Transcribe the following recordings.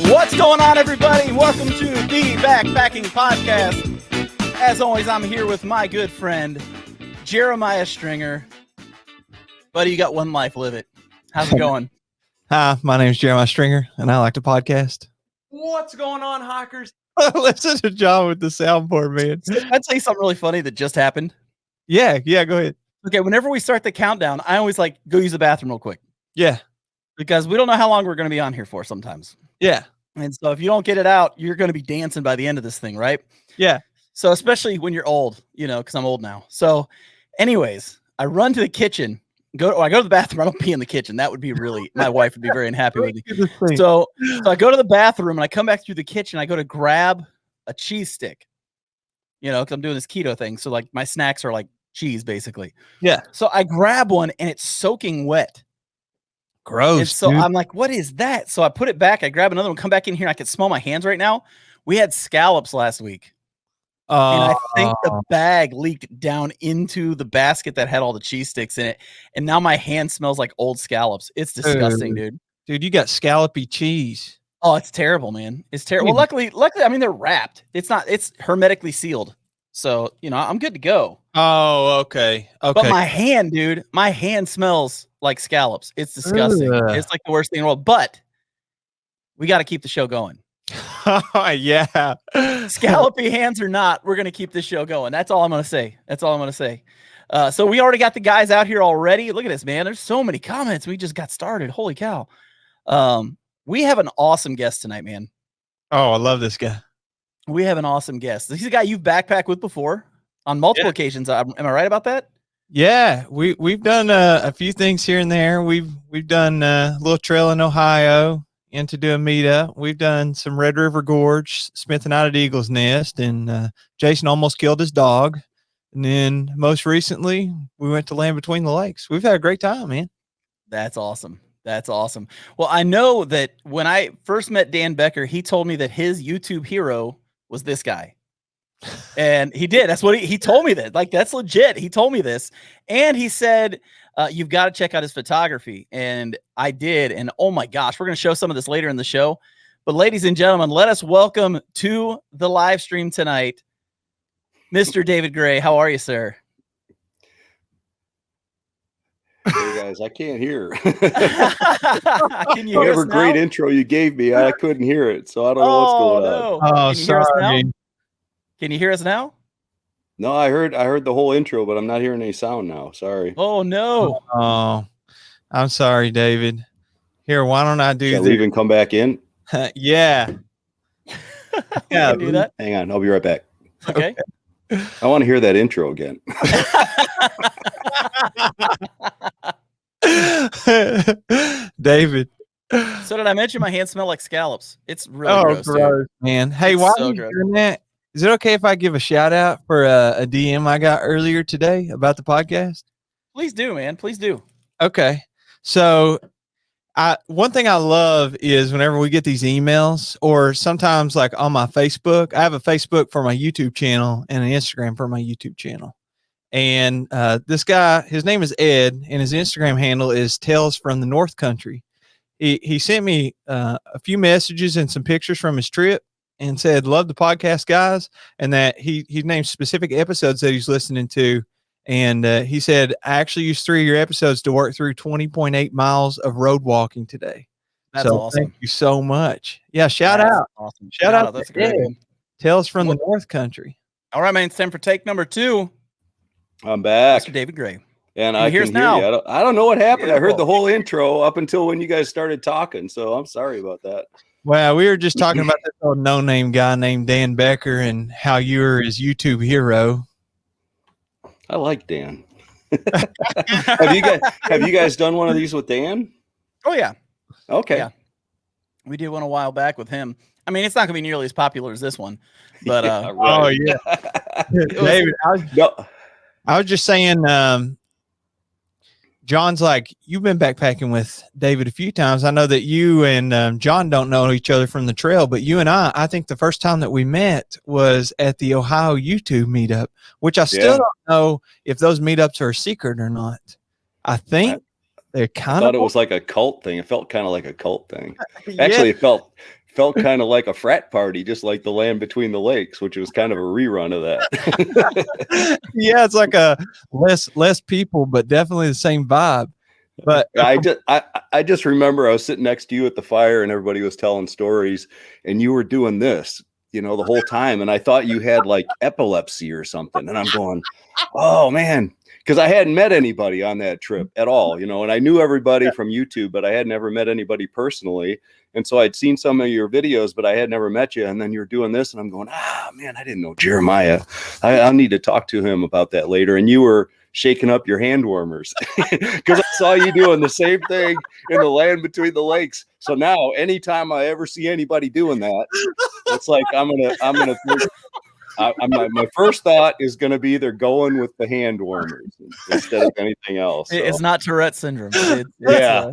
What's going on, everybody? Welcome to the Backpacking Podcast. As always, I'm here with my good friend, Jeremiah Stringer. Buddy, you got one life, live it. How's it going? Hi, my name is Jeremiah Stringer, and I like to podcast. What's going on, Hawkers? Listen to John with the soundboard, man. I'd say something really funny that just happened. Yeah, go ahead. Okay, whenever we start the countdown, I always like go use the bathroom real quick. Yeah. Because we don't know how long we're going to be on here for sometimes. Yeah. And so if you don't get it out, you're going to be dancing by the end of this thing, right? Yeah. So especially when you're old, because I'm old now. So anyways, I run to the kitchen, I go to the bathroom. I don't pee in the kitchen. That would be really, my wife would be very unhappy with me. So I go to the bathroom and I come back through the kitchen. I go to grab a cheese stick, because I'm doing this keto thing. So like my snacks are like cheese basically. Yeah. So I grab one and it's soaking wet. Gross. And so dude. I'm like, what is that? So I put it back. I grab another one, come back in here. And I can smell my hands right now. We had scallops last week. And I think the bag leaked down into the basket that had all the cheese sticks in it. And now my hand smells like old scallops. It's disgusting, dude. Dude, you got scallopy cheese. Oh, it's terrible, man. It's terrible. Well, luckily, I mean, they're wrapped. It's hermetically sealed. So, I'm good to go. Oh, okay. But my hand, dude, smells like scallops. It's disgusting. It's like the worst thing in the world. But we got to keep the show going. Yeah. Scallopy hands or not, we're going to keep this show going. That's all I'm going to say. So we already got the guys out here already. Look at this, man. There's so many comments. We just got started. Holy cow. We have an awesome guest tonight, man. Oh, I love this guy. We have an awesome guest. He's a guy you've backpacked with before on multiple occasions. Am I right about that? Yeah, we've done a few things here and there. We've done a little trail in Ohio and to do a meetup. We've done some Red River Gorge, Smith and Ida Eagle's Nest, and Jason almost killed his dog. And then most recently, we went to Land Between the Lakes. We've had a great time, man. That's awesome. Well, I know that when I first met Dan Becker, he told me that his YouTube hero was this guy. And he did. That's what he told me that. Like, that's legit. He told me this. And he said, you've got to check out his photography. And I did. And oh my gosh, we're going to show some of this later in the show. But ladies and gentlemen, let us welcome to the live stream tonight, Mr. David Gray. How are you, sir? Hey guys, I can't hear. Can you hear Whatever us now? great intro you gave me, I couldn't hear it, so I don't know what's going on. Oh, sorry. Can you hear us now? No, I heard the whole intro, but I'm not hearing any sound now. Sorry. Oh no. Oh, I'm sorry, David. Here, why don't I do Shall this? leave and come back in? Yeah. Yeah, do that. Hang on, I'll be right back. Okay. I want to hear that intro again. David. So did I mention my hands smell like scallops? It's really gross, man. Hey, it's why so are you doing that? Is it okay if I give a shout out for a DM I got earlier today about the podcast? Please do, man. Please do. Okay. So one thing I love is whenever we get these emails, or sometimes like on my Facebook, I have a Facebook for my YouTube channel and an Instagram for my YouTube channel. And this guy, his name is Ed, and his Instagram handle is Tales from the North Country. He sent me a few messages and some pictures from his trip and said, love the podcast, guys. And that he named specific episodes that he's listening to. And he said, I actually used 3 of your episodes to work through 20.8 miles of road walking today. That's awesome. Thank you so much. Yeah. Shout out. Awesome. Shout out. That's great. Tales from the North Country. All right, man. It's time for take number 2. I'm back. Mr. David Gray. And I can hear you. I don't know what happened. Beautiful. I heard the whole intro up until when you guys started talking. So I'm sorry about that. Well, we were just talking about this old no-name guy named Dan Becker and how you're his YouTube hero. I like Dan. Have you guys done one of these with Dan? Oh yeah. Okay. Yeah. We did one a while back with him. I mean, it's not gonna be nearly as popular as this one, but right. Oh yeah. David, I was just saying, John's like, you've been backpacking with David a few times. I know that you and John don't know each other from the trail, but you and I think the first time that we met was at the Ohio YouTube meetup, which I still don't know if those meetups are a secret or not. I think they're kind of. I thought it was like a cult thing. It felt kind of like a cult thing. Actually, it felt felt kind of like a frat party, just like the Land Between the Lakes, which was kind of a rerun of that. Yeah, it's like a less people, but definitely the same vibe. But I just remember I was sitting next to you at the fire and everybody was telling stories and you were doing this, the whole time. And I thought you had like epilepsy or something. And I'm going, oh man, because I hadn't met anybody on that trip at all, and I knew everybody from YouTube, but I had never met anybody personally. And so I'd seen some of your videos, but I had never met you. And then you're doing this and I'm going, man, I didn't know Jeremiah. I'll need to talk to him about that later. And you were shaking up your hand warmers because I saw you doing the same thing in the Land Between the Lakes. So now anytime I ever see anybody doing that, it's like I'm gonna my first thought is going to be they're going with the hand warmers instead of anything else. So. It's not Tourette syndrome. Yeah,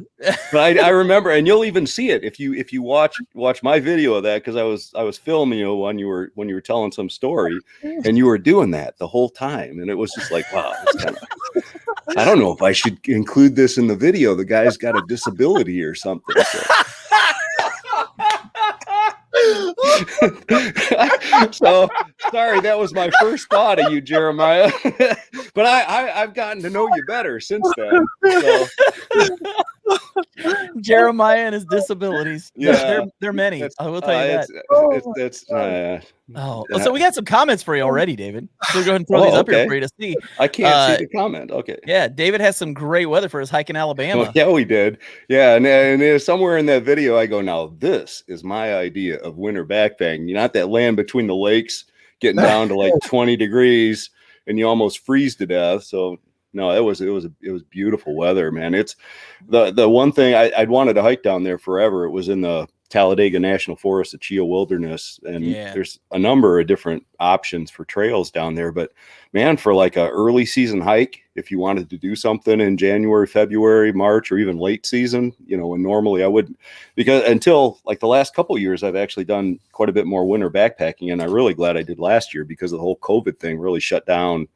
but I remember, and you'll even see it if you watch my video of that, because I was filming you when you were telling some story, and you were doing that the whole time, and it was just like, wow, it's kind of. I don't know if I should include this in the video. The guy's got a disability or something. So. So sorry, that was my first thought of you, Jeremiah. But I've gotten to know you better since then. So. Jeremiah and his disabilities. Yeah, they're many. I will tell you that. So we got some comments for you already, David. So go ahead and throw these up here for you to see. I can't see the comment. Okay. Yeah, David has some great weather for his hike in Alabama. Well, yeah, we did. Yeah, and somewhere in that video, I go, now this is my idea of winter backpacking. Not that Land Between the Lakes, getting down to like 20 degrees, and you almost freeze to death. So. No, it was beautiful weather, man. It's the one thing I'd wanted to hike down there forever. It was in the Talladega National Forest, the Chia Wilderness, and there's a number of different options for trails down there. But man, for like a early season hike, if you wanted to do something in January, February, March, or even late season, when normally I wouldn't, because until like the last couple of years, I've actually done quite a bit more winter backpacking, and I'm really glad I did last year because the whole COVID thing really shut down.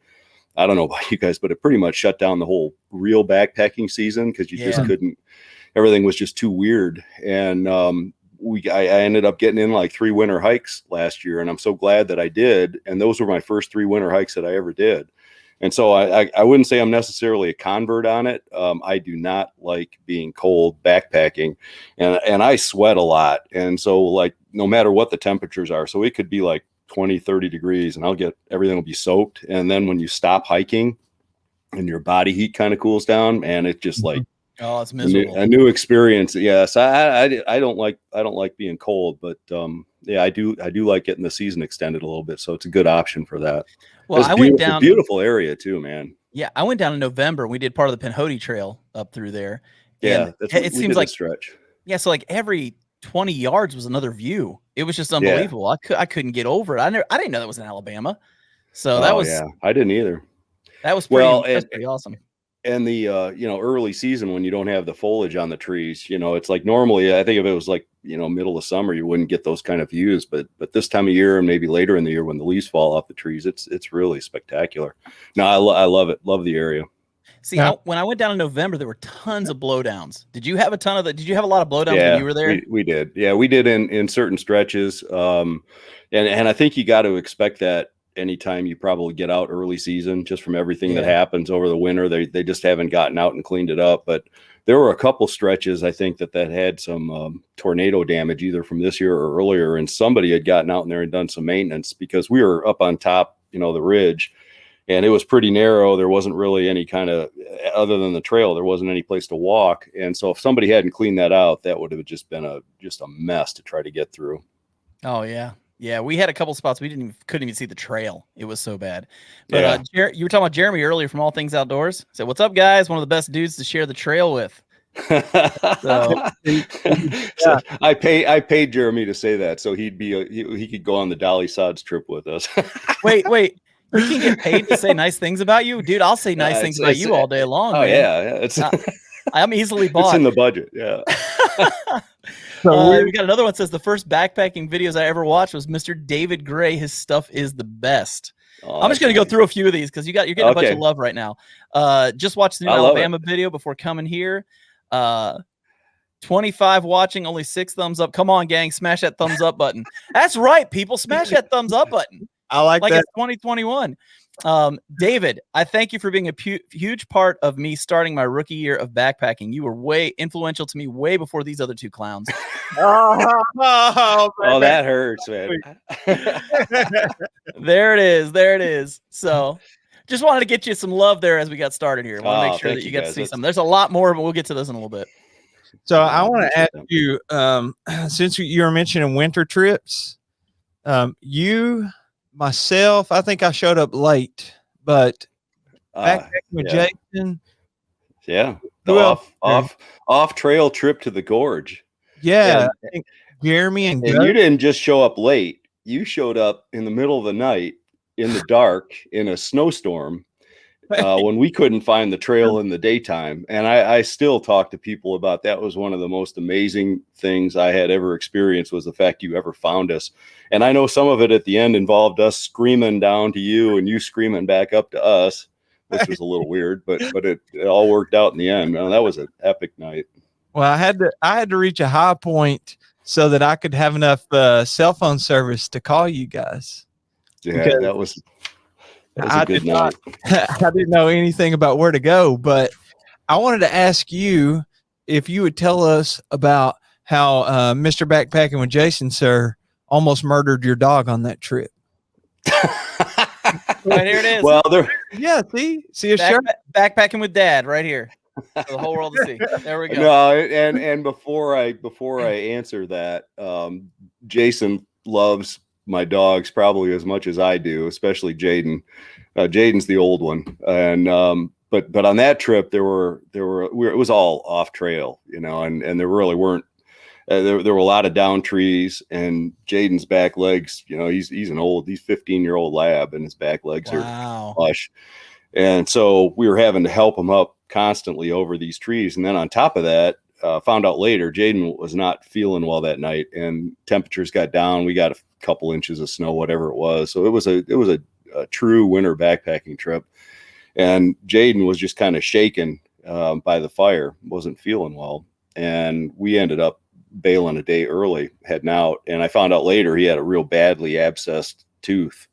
I don't know about you guys, but it pretty much shut down the whole real backpacking season because you just couldn't. Everything was just too weird, and I ended up getting in like 3 winter hikes last year, and I'm so glad that I did. And those were my first 3 winter hikes that I ever did. And so I wouldn't say I'm necessarily a convert on it. I do not like being cold backpacking, and I sweat a lot, and so like no matter what the temperatures are, so it could be like 20, 30 degrees and everything will be soaked. And then when you stop hiking and your body heat kind of cools down, and it's just like, oh, it's miserable. A new experience. Yes. I don't like being cold, but I do like getting the season extended a little bit. So it's a good option for that. Well, I went down beautiful area too, man. Yeah. I went down in November. We did part of the Pinhoti Trail up through there. Yeah. It seems like stretch. Yeah. So like every 20 yards was another view. It was just unbelievable. Yeah. I couldn't get over it. I didn't know that was in Alabama. So that was, I didn't either. That was pretty awesome. And the, early season when you don't have the foliage on the trees, it's like normally, I think if it was like, middle of summer, you wouldn't get those kind of views, but this time of year and maybe later in the year when the leaves fall off the trees, it's really spectacular. No, I love it. Love the area. See, when I went down in November, there were tons of blowdowns. Did you have a ton of that? Did you have a lot of blowdowns when you were there? We did. Yeah, we did in certain stretches. And I think you got to expect that anytime you probably get out early season, just from everything that happens over the winter. They just haven't gotten out and cleaned it up. But there were a couple stretches, I think, that had some tornado damage either from this year or earlier. And somebody had gotten out in there and done some maintenance because we were up on top, the ridge. And it was pretty narrow. There wasn't really any kind of, other than the trail, there wasn't any place to walk. And so if somebody hadn't cleaned that out, that would have just been a mess to try to get through. Oh yeah. Yeah. We had a couple spots. Couldn't even see the trail. It was so bad. But you were talking about Jeremy earlier from All Things Outdoors. So what's up, guys? One of the best dudes to share the trail with. So I paid Jeremy to say that. So he could go on the Dolly Sods trip with us. Wait. You can get paid to say nice things about you, dude. I'll say nice things about you all day long. Oh man. I'm easily bought. It's in the budget. Yeah. So we got another one that says the first backpacking videos I ever watched was Mr. David Gray. His stuff is the best. I'm just going to go through a few of these because you're getting a bunch of love right now. Just watched the new Alabama video before coming here. 25 watching, only 6 thumbs up. Come on, gang, smash that thumbs up button. That's right, people. Smash that thumbs up button. I like that. It's 2021. David, I thank you for being a huge part of me starting my rookie year of backpacking. You were way influential to me way before these other 2 clowns. Oh, that hurts, man. There it is. So just wanted to get you some love there as we got started here. I want to make sure that you get to see some. There's a lot more, but we'll get to those in a little bit. So I want to ask you, since you were mentioning winter trips, you, myself, I think I showed up late, but backpacking with Jason. Yeah. The off trail trip to the gorge. Yeah. I think Jeremy and you didn't just show up late. You showed up in the middle of the night in the dark in a snowstorm when we couldn't find the trail in the daytime. And I still talk to people about that. Was one of the most amazing things I had ever experienced, was the fact you ever found us. And I know some of it at the end involved us screaming down to you and you screaming back up to us, which was a little weird, but it all worked out in the end. Man, that was an epic night. Well, I had to reach a high point so that I could have enough cell phone service to call you guys. Yeah, that was a good night. I didn't know anything about where to go, but I wanted to ask you if you would tell us about how Mr. Backpacking with Jason, sir, almost murdered your dog on that trip. Right here it is. Well, see a shirt. Backpacking with Dad right here for the whole world to see. There we go. No, and before I answer that, Jason loves my dogs probably as much as I do, especially Jaden. Jaden's the old one, and but on that trip it was all off trail, and there really weren't. There were a lot of down trees, and Jaden's back legs, he's 15-year-old lab, and his back legs are lush. And so we were having to help him up constantly over these trees. And then on top of that, found out later, Jaden was not feeling well that night, and temperatures got down. We got a couple inches of snow, whatever it was. So it was a true winter backpacking trip. And Jaden was just kind of shaken by the fire, wasn't feeling well. And we ended up bailing a day early, heading out. And I found out later he had a real badly abscessed tooth.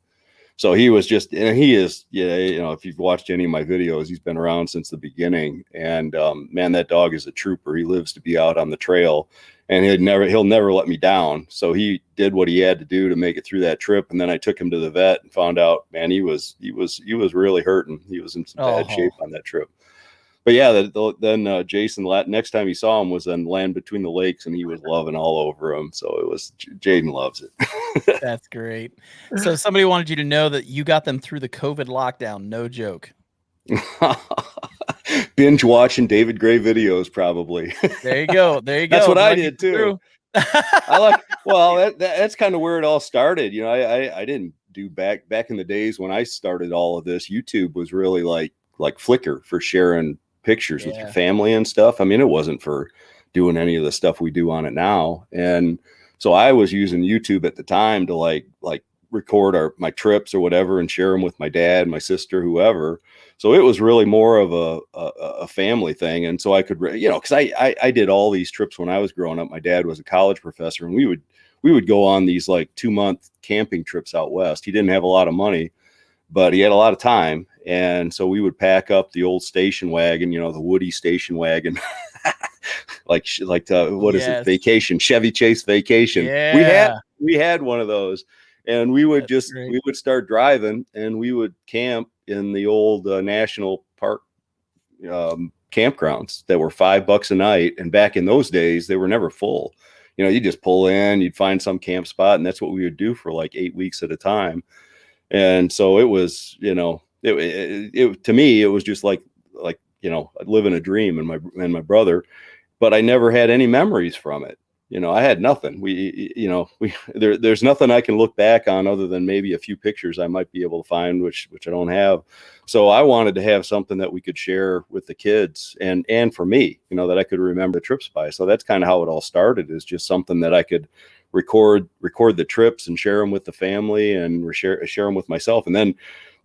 So he was just, and he is, if you've watched any of my videos, he's been around since the beginning. And man, that dog is a trooper. He lives to be out on the trail, and he'll never let me down. So he did what he had to do to make it through that trip. And then I took him to the vet and found out, man, he was really hurting. He was in some bad shape on that trip. But yeah, then Jason, next time he saw him was in Land Between the Lakes, and he was loving all over him. So it was, Jaden loves it. That's great. So somebody wanted you to know that you got them through the COVID lockdown. No joke. Binge watching David Gray videos, probably. There you go. That's what I did too. That's kind of where it all started. I didn't do back in the days when I started all of this. YouTube was really like Flickr for sharing pictures with your family and stuff. I mean, it wasn't for doing any of the stuff we do on it now. And so I was using YouTube at the time to like record my trips or whatever and share them with my dad, my sister, whoever. So it was really more of a family thing. And so I could, because I did all these trips when I was growing up. My dad was a college professor, and we would go on these like 2-month camping trips out west. He didn't have a lot of money, but he had a lot of time. And so we would pack up the old station wagon, the Woody station wagon, Vacation, Chevy Chase Vacation. Yeah. We had one of those, and we would we would start driving, and we would camp in the old national park campgrounds that were $5 a night. And back in those days, they were never full. You just pull in, you'd find some camp spot, and that's what we would do for like 8 weeks at a time. And so it was, it to me, it was just like living a dream, and my brother, but I never had any memories from it. I had nothing. There's nothing I can look back on other than maybe a few pictures I might be able to find, which I don't have. So I wanted to have something that we could share with the kids and for me, that I could remember the trips by. So that's kind of how it all started, is just something that I could record the trips and share them with the family and share them with myself. And then,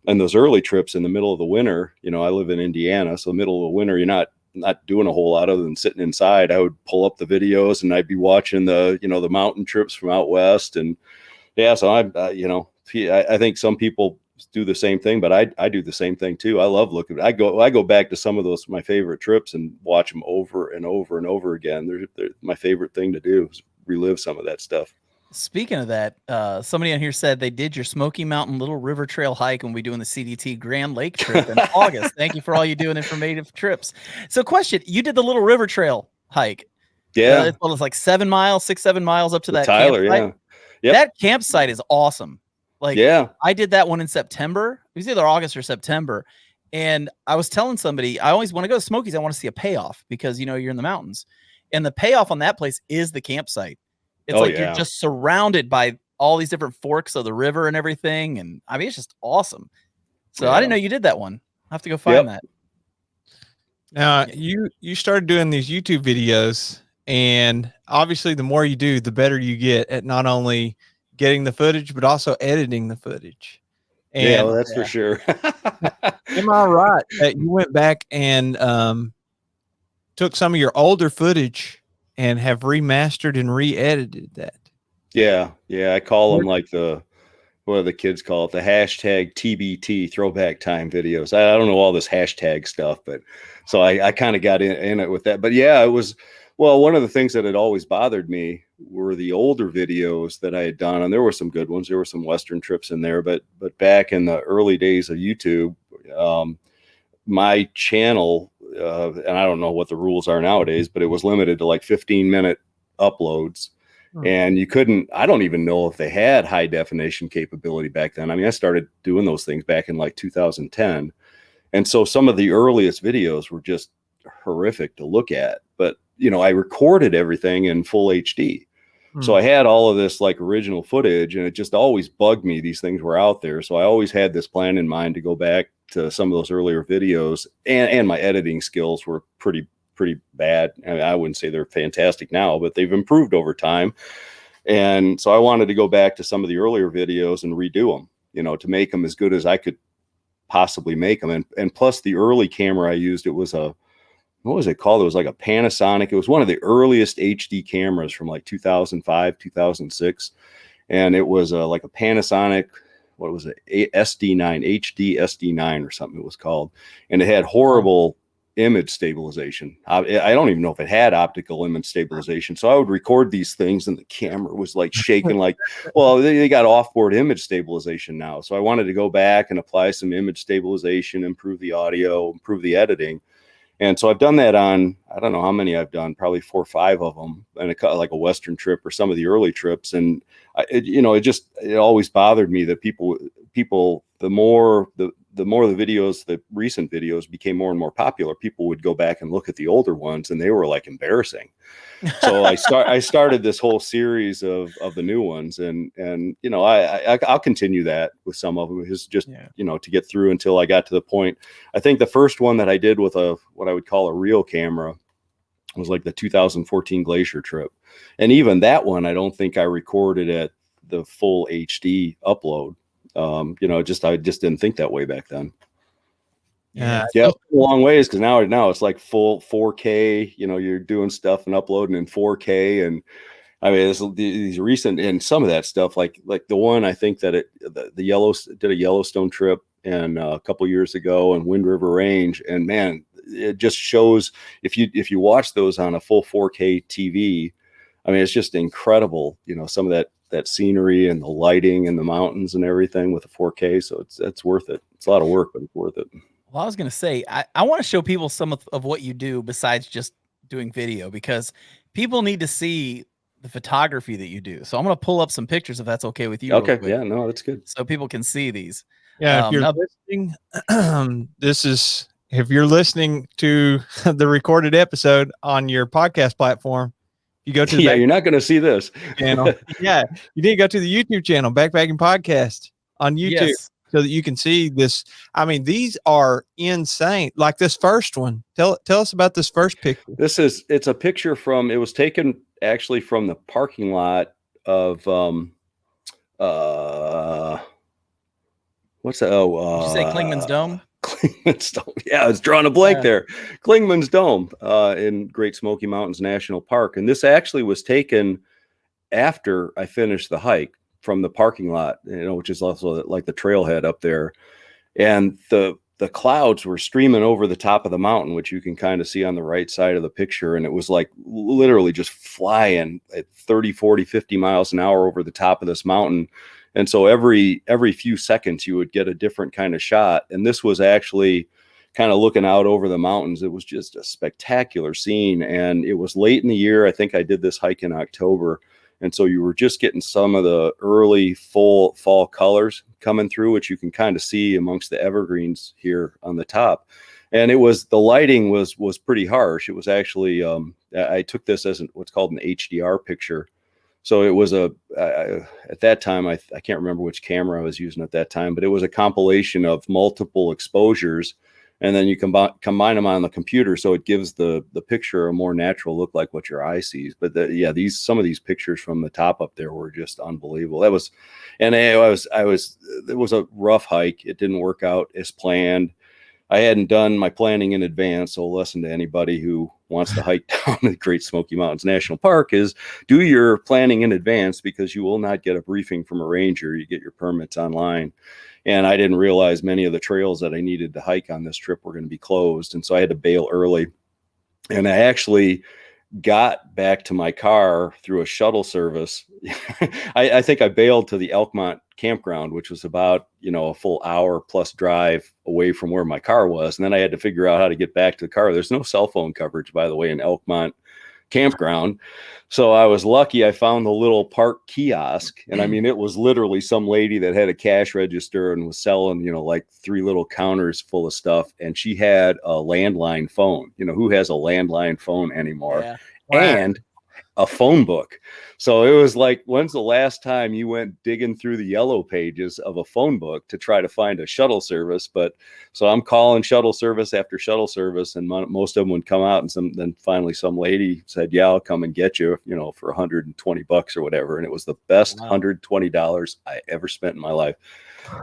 and those early trips in the middle of the winter, I live in Indiana, so middle of the winter, you're not not doing a whole lot other than sitting inside, I would pull up the videos and I'd be watching the mountain trips from out west. And yeah, so I think some people do the same thing, but I do the same thing too. I love looking. I go back to some of those my favorite trips and watch them over and over and over again. They're my favorite thing to do is relive some of that stuff. Speaking of that, somebody on here said they did your Smoky Mountain Little River Trail hike when we doing the CDT Grand Lake trip in August. Thank you for all you do in informative trips. So question, you did the Little River Trail hike. Yeah. It was like 7 miles, 6-7 miles up to that Tyler, campsite. Yeah. Yep. That campsite is awesome. Like, yeah, I did that one in September. It was either August or September. And I was telling somebody, I always, when I go to Smokies, I want to see a payoff because, you're in the mountains. And the payoff on that place is the campsite. It's you're just surrounded by all these different forks of the river and everything. And I mean, it's just awesome. So I didn't know you did that one. I have to go find that. Now you started doing these YouTube videos, and obviously the more you do, the better you get at not only getting the footage, but also editing the footage. And that's for sure. Am I right that you went back and took some of your older footage and have remastered and re-edited that? Yeah. I call them like what do the kids call it? The hashtag TBT, throwback time videos. I don't know all this hashtag stuff, but so I kind of got in it with that. But yeah, it was, well, one of the things that had always bothered me were the older videos that I had done. And there were some good ones. There were some Western trips in there, but back in the early days of YouTube, my channel, and I don't know what the rules are nowadays, but it was limited to like 15-minute uploads. And you couldn't, I don't even know if they had high definition capability back then. I mean, I started doing those things back in like 2010. And so some of the earliest videos were just horrific to look at, but I recorded everything in full HD. So I had all of this like original footage, and it just always bugged me. These things were out there. So I always had this plan in mind to go back to some of those earlier videos, and my editing skills were pretty bad. I mean, I wouldn't say they're fantastic now, but they've improved over time. And so I wanted to go back to some of the earlier videos and redo them, to make them as good as I could possibly make them. And plus the early camera I used, it was what was it called? It was like a Panasonic. It was one of the earliest HD cameras from like 2005, 2006. And it was like a Panasonic, what was it? SD9, HD SD9 or something it was called. And it had horrible image stabilization. I don't even know if it had optical image stabilization. So I would record these things and the camera was like shaking like, well, they got offboard image stabilization now. So I wanted to go back and apply some image stabilization, improve the audio, improve the editing. And so I've done that on, I don't know how many I've done, probably 4 or 5 of them, and like a Western trip or some of the early trips. And it always bothered me that people, the more the videos, the recent videos became more and more popular, people would go back and look at the older ones, and they were like embarrassing. So I started this whole series of the new ones, and I'll continue that with some of them. Is just to get through until I got to the point. I think the first one that I did with what I would call a real camera was like the 2014 Glacier trip, and even that one I don't think I recorded at the full HD upload. I just didn't think that way back then. Yeah, a long ways, because now it's like full 4K. You're doing stuff and uploading in 4K, and I mean these recent, and some of that stuff like the one I think that the Yellowstone trip and a couple years ago and Wind River Range, and man, it just shows if you watch those on a full 4K TV, I mean it's just incredible. Some of that scenery and the lighting and the mountains and everything with the 4K. So it's worth it. It's a lot of work, but it's worth it. Well, I was going to say, I want to show people some of what you do besides just doing video, because people need to see the photography that you do. So I'm going to pull up some pictures if that's okay with you. Okay. Yeah, no, that's good. So people can see these. Yeah. If you're listening, if you're listening to the recorded episode on your podcast platform, you go to the you're not going to see this channel. Yeah, you need to go to the YouTube channel, Backpacking Podcast on YouTube, so that you can see this. I mean, these are insane. Like this first one. Tell us about this first picture. It's a picture it was taken actually from the parking lot of what's that? Did you say Klingman's Dome? Klingman's Dome. Yeah, I was drawing a blank Yeah. there. Klingman's Dome in Great Smoky Mountains National Park. And this actually was taken after I finished the hike from the parking lot, which is also like the trailhead up there. And the clouds were streaming over the top of the mountain, which you can kind of see on the right side of the picture. And it was like literally just flying at 30, 40, 50 miles an hour over the top of this mountain. And so every few seconds you would get a different kind of shot. And this was actually kind of looking out over the mountains. It was just a spectacular scene. And it was late in the year. I think I did this hike in October. And so you were just getting some of the early full fall colors coming through, which you can kind of see amongst the evergreens here on the top. And the lighting was pretty harsh. It was actually, I took this as what's called an HDR picture. So it was at that time, I can't remember which camera I was using at that time, but it was a compilation of multiple exposures. And then you combine them on the computer, so it gives the picture a more natural look, like what your eye sees. But some of these pictures from the top up there were just unbelievable. It was a rough hike. It didn't work out as planned. I hadn't done my planning in advance, so a lesson to anybody who wants to hike down the Great Smoky Mountains National Park is do your planning in advance, because you will not get a briefing from a ranger. You get your permits online. And I didn't realize many of the trails that I needed to hike on this trip were going to be closed. And so I had to bail early. And I actually got back to my car through a shuttle service. I think I bailed to the Elkmont campground, which was about, a full hour plus drive away from where my car was. And then I had to figure out how to get back to the car. There's no cell phone coverage, by the way, in Elkmont campground. So I was lucky I found the little park kiosk. And I mean, it was literally some lady that had a cash register and was selling, like 3 little counters full of stuff. And she had a landline phone. Who has a landline phone anymore? Yeah. Wow. And a phone book. So it was like, when's the last time you went digging through the yellow pages of a phone book to try to find a shuttle service? But so I'm calling shuttle service after shuttle service, and most of them would come out, and then finally some lady said, yeah, I'll come and get you, for $120 or whatever. And it was the best $120 I ever spent in my life.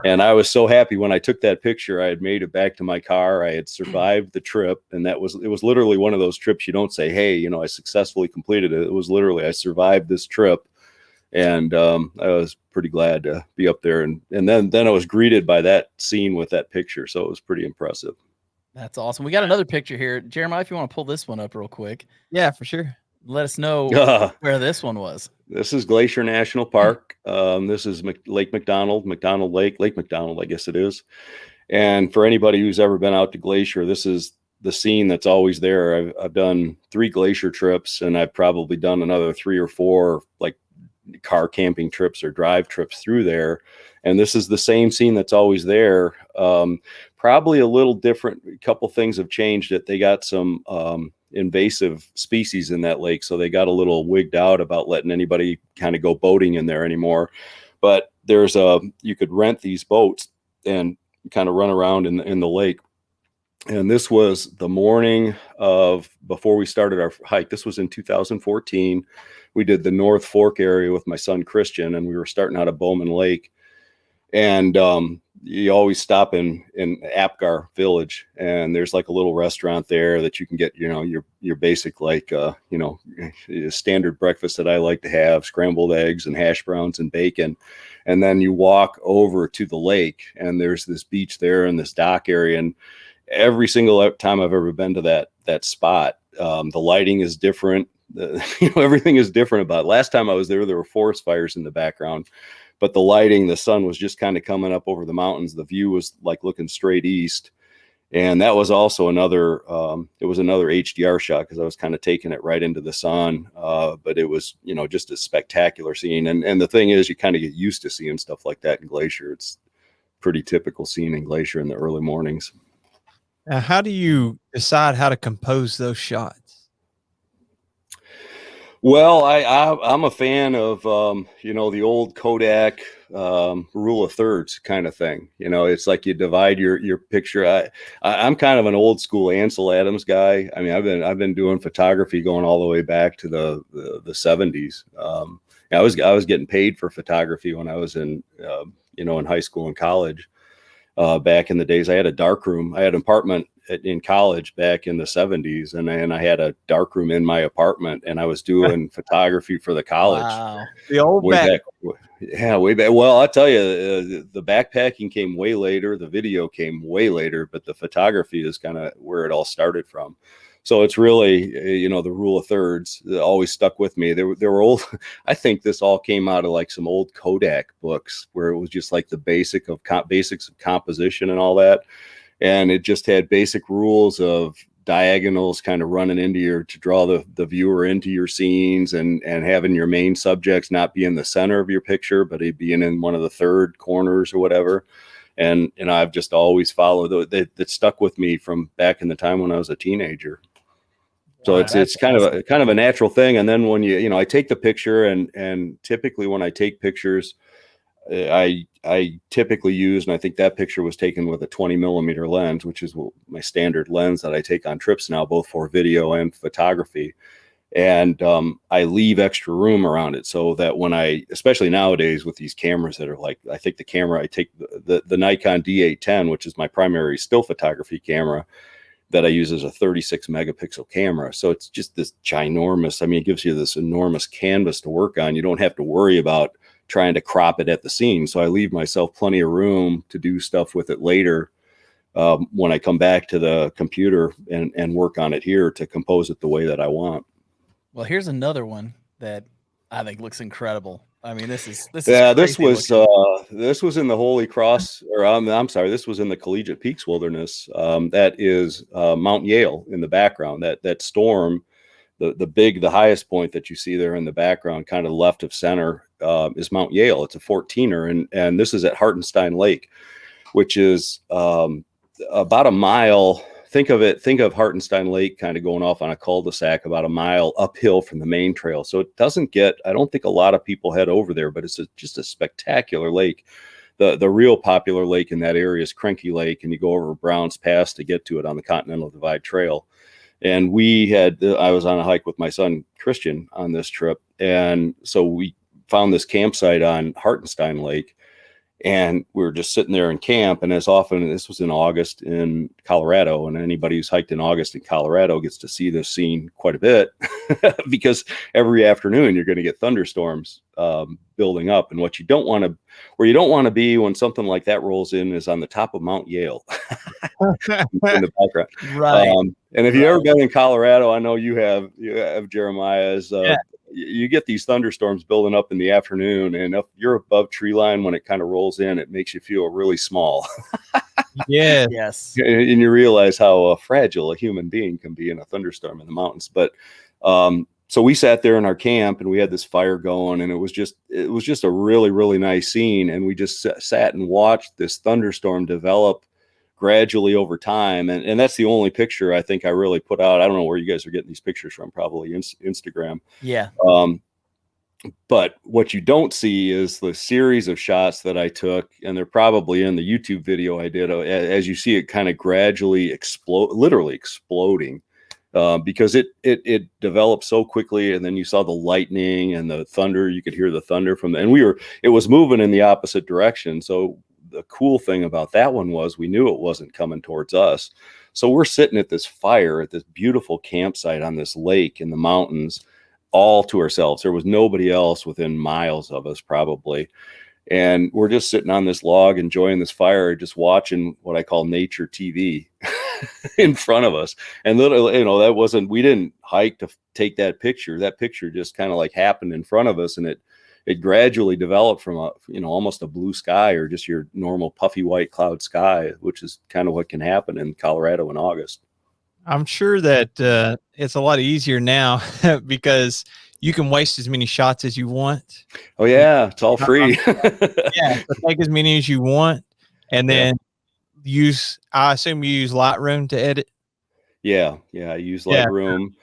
And I was so happy when I took that picture. I had made it back to my car. I had survived the trip. And it was literally one of those trips you don't say, hey, I successfully completed it. It was literally, I survived this trip. And I was pretty glad to be up there. And then I was greeted by that scene with that picture. So it was pretty impressive. That's awesome. We got another picture here. Jeremiah, if you want to pull this one up real quick. Yeah, for sure. Let us know where this one was. This is Glacier National Park. This is Lake McDonald Lake, I guess it is. And for anybody who's ever been out to Glacier, this is the scene that's always there. I've done 3 glacier trips, and I've probably done another 3 or 4 like car camping trips or drive trips through there. And this is the same scene that's always there. Probably a little different. A couple things have changed it. They got some invasive species in that lake, so they got a little wigged out about letting anybody kind of go boating in there anymore. But you could rent these boats and kind of run around in the lake. And this was the morning before we started our hike. This was in 2014. We did the North Fork area with my son Christian, and we were starting out at Bowman Lake. And you always stop in Apgar Village, and there's like a little restaurant there that you can get, your basic standard breakfast that I like to have: scrambled eggs and hash browns and bacon. And then you walk over to the lake, and there's this beach there and this dock area. And every single time I've ever been to that spot, the lighting is different. Everything is different about it. Last time I was there were forest fires in the background. But the lighting, the sun was just kind of coming up over the mountains. The view was like looking straight east. And that was also another HDR shot, because I was kind of taking it right into the sun. But it was, just a spectacular scene. And the thing is, you kind of get used to seeing stuff like that in Glacier. It's pretty typical scene in Glacier in the early mornings. Now, how do you decide how to compose those shots? Well, I'm a fan of, the old Kodak rule of thirds kind of thing. It's like you divide your picture. I'm kind of an old school Ansel Adams guy. I mean, I've been doing photography going all the way back to the 70s. I was getting paid for photography when I was in high school and college. back in the days. I had a dark room. I had an apartment in college back in the 70s, and I had a dark room in my apartment, and I was doing photography for the college. Wow. The old way back. Yeah, way back. Well, I'll tell you, the backpacking came way later. The video came way later, but the photography is kind of where it all started from. So it's really, the rule of thirds that always stuck with me. There were old, I think this all came out of like some old Kodak books where it was just like the basics of composition and all that. And it just had basic rules of diagonals kind of running to draw the viewer into your scenes, and having your main subjects not be in the center of your picture, but it being in one of the third corners or whatever. And I've just always followed that stuck with me from back in the time when I was a teenager. So it's kind of a natural thing. And then when I take the picture, and typically when I take pictures, I typically use, and I think that picture was taken with a 20mm lens, which is my standard lens that I take on trips now, both for video and photography. And I leave extra room around it so that when especially nowadays with these cameras that are like, I think the camera I take, the Nikon D810, which is my primary still photography camera, that I use as a 36 megapixel camera. So it's just this ginormous, it gives you this enormous canvas to work on. You don't have to worry about trying to crop it at the scene. So I leave myself plenty of room to do stuff with it later when I come back to the computer and work on it here to compose it the way that I want. Well, here's another one that I think looks incredible. This is this was in the Holy Cross, or I'm sorry, this was in the Collegiate Peaks Wilderness. That is Mount Yale in the background. That storm, the highest point that you see there in the background, kind of left of center, is Mount Yale. It's a 14er, and this is at Hartenstein Lake, which is about a mile. Think of Hartenstein Lake kind of going off on a cul-de-sac about a mile uphill from the main trail. So it doesn't I don't think a lot of people head over there, but it's just a spectacular lake. The real popular lake in that area is Crenky Lake, and you go over Browns Pass to get to it on the Continental Divide Trail. And I was on a hike with my son, Christian, on this trip. And so we found this campsite on Hartenstein Lake, and we were just sitting there in camp. And this was in August in Colorado, and anybody who's hiked in August in Colorado gets to see this scene quite a bit because every afternoon you're going to get thunderstorms building up. And where you don't want to be when something like that rolls in is on the top of Mount Yale in the background. Right. And if you've ever been in Colorado, I know you have Jeremiah's, you get these thunderstorms building up in the afternoon, and if you're above tree line when it kind of rolls in, it makes you feel really small. Yeah. Yes. And you realize how fragile a human being can be in a thunderstorm in the mountains. But so we sat there in our camp, and we had this fire going, and it was just a really, really nice scene. And we just sat and watched this thunderstorm develop gradually over time. And that's the only picture I think I really put out. I don't know where you guys are getting these pictures from, probably Instagram. Yeah. But what you don't see is the series of shots that I took, and they're probably in the YouTube video I did, as you see it kind of gradually literally exploding, because it developed so quickly. And then you saw the lightning and the thunder. You could hear the thunder it was moving in the opposite direction. So the cool thing about that one was we knew it wasn't coming towards us. So we're sitting at this fire at this beautiful campsite on this lake in the mountains, all to ourselves. There was nobody else within miles of us probably. And we're just sitting on this log, enjoying this fire, just watching what I call nature TV in front of us. And literally, we didn't hike to take that picture. That picture just kind of like happened in front of us, and it gradually developed from almost a blue sky, or just your normal puffy white cloud sky, which is kind of what can happen in Colorado in August. I'm sure that it's a lot easier now because you can waste as many shots as you want. Oh yeah, it's all free. Yeah, take as many as you want, and then I assume you use Lightroom to edit. Yeah, I use Lightroom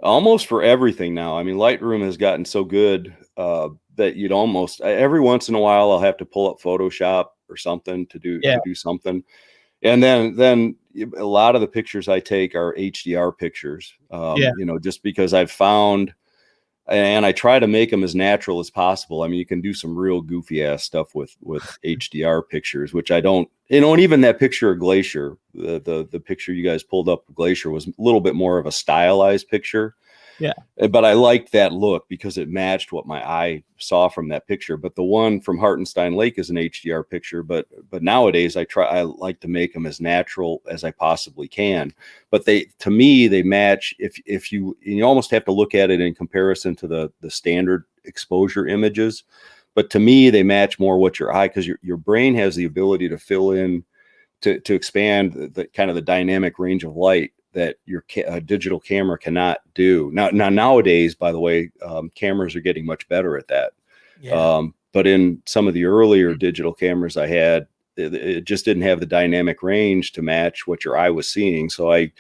almost for everything now. Lightroom has gotten so good that you'd almost every once in a while I'll have to pull up Photoshop or something to do something. And then a lot of the pictures I take are HDR pictures, just because I've found and I try to make them as natural as possible. I mean, you can do some real goofy ass stuff with HDR pictures, which I don't, and even that picture of Glacier, the picture you guys pulled up of Glacier was a little bit more of a stylized picture. Yeah. But I liked that look because it matched what my eye saw from that picture. But the one from Hartenstein Lake is an HDR picture. But nowadays I like to make them as natural as I possibly can. But to me, they match. If you almost have to look at it in comparison to the standard exposure images. But to me, they match more what your eye, because your brain has the ability to fill in, to expand the kind of the dynamic range of light that your digital camera cannot do. Now nowadays, by the way, cameras are getting much better at that. Yeah. But in some of the earlier digital cameras I had, it just didn't have the dynamic range to match what your eye was seeing. So I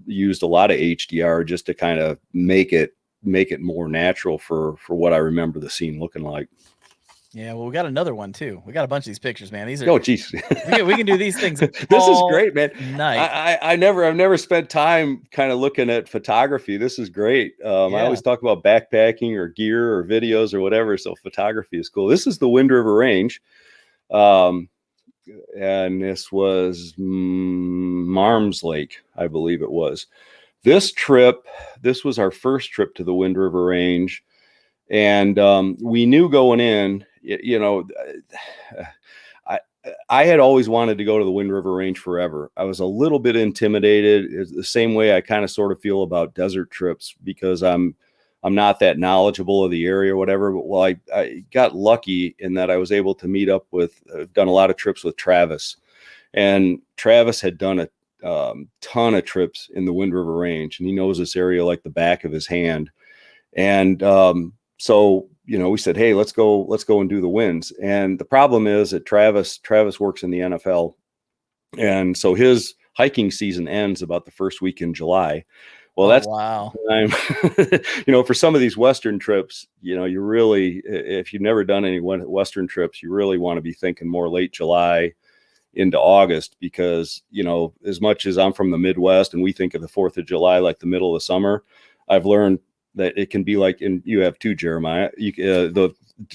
used a lot of HDR just to kind of make it more natural for what I remember the scene looking like. Yeah, well, we got another one too. We got a bunch of these pictures, man. These are, oh geez, we can do these things. This is great, man. Night. I've never spent time kind of looking at photography. This is great. I always talk about backpacking or gear or videos or whatever. So photography is cool. This is the Wind River Range. And this was Marms Lake, I believe it was. This was our first trip to the Wind River Range. And we knew going in, I had always wanted to go to the Wind River Range forever. I was a little bit intimidated. It's the same way I kind of sort of feel about desert trips, because I'm not that knowledgeable of the area or whatever. But well, I got lucky in that I was able to meet up with, done a lot of trips with Travis, and Travis had done a ton of trips in the Wind River Range, and he knows this area like the back of his hand. And so, we said, hey, let's go and do the winds. And the problem is that Travis works in the NFL. And so his hiking season ends about the first week in July. Well, that's wow. For some of these Western trips, you really, if you've never done any Western trips, you really want to be thinking more late July into August, because, as much as I'm from the Midwest and we think of the 4th of July like the middle of the summer, I've learned that it can be like, and you have too, Jeremiah,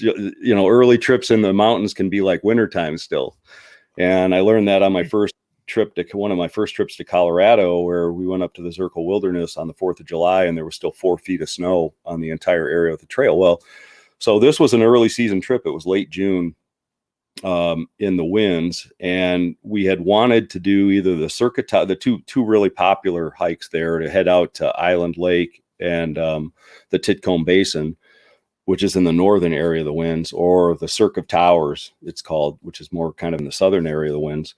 early trips in the mountains can be like wintertime still. And I learned that on my first trip one of my first trips to Colorado, where we went up to the Zirkle Wilderness on the 4th of July, and there was still 4 feet of snow on the entire area of the trail. Well, so this was an early season trip. It was late June in the winds, and we had wanted to do either the circuit, the two really popular hikes there, to head out to Island Lake and the Titcomb Basin, which is in the northern area of the winds, or the Cirque of Towers, it's called, which is more kind of in the southern area of the winds.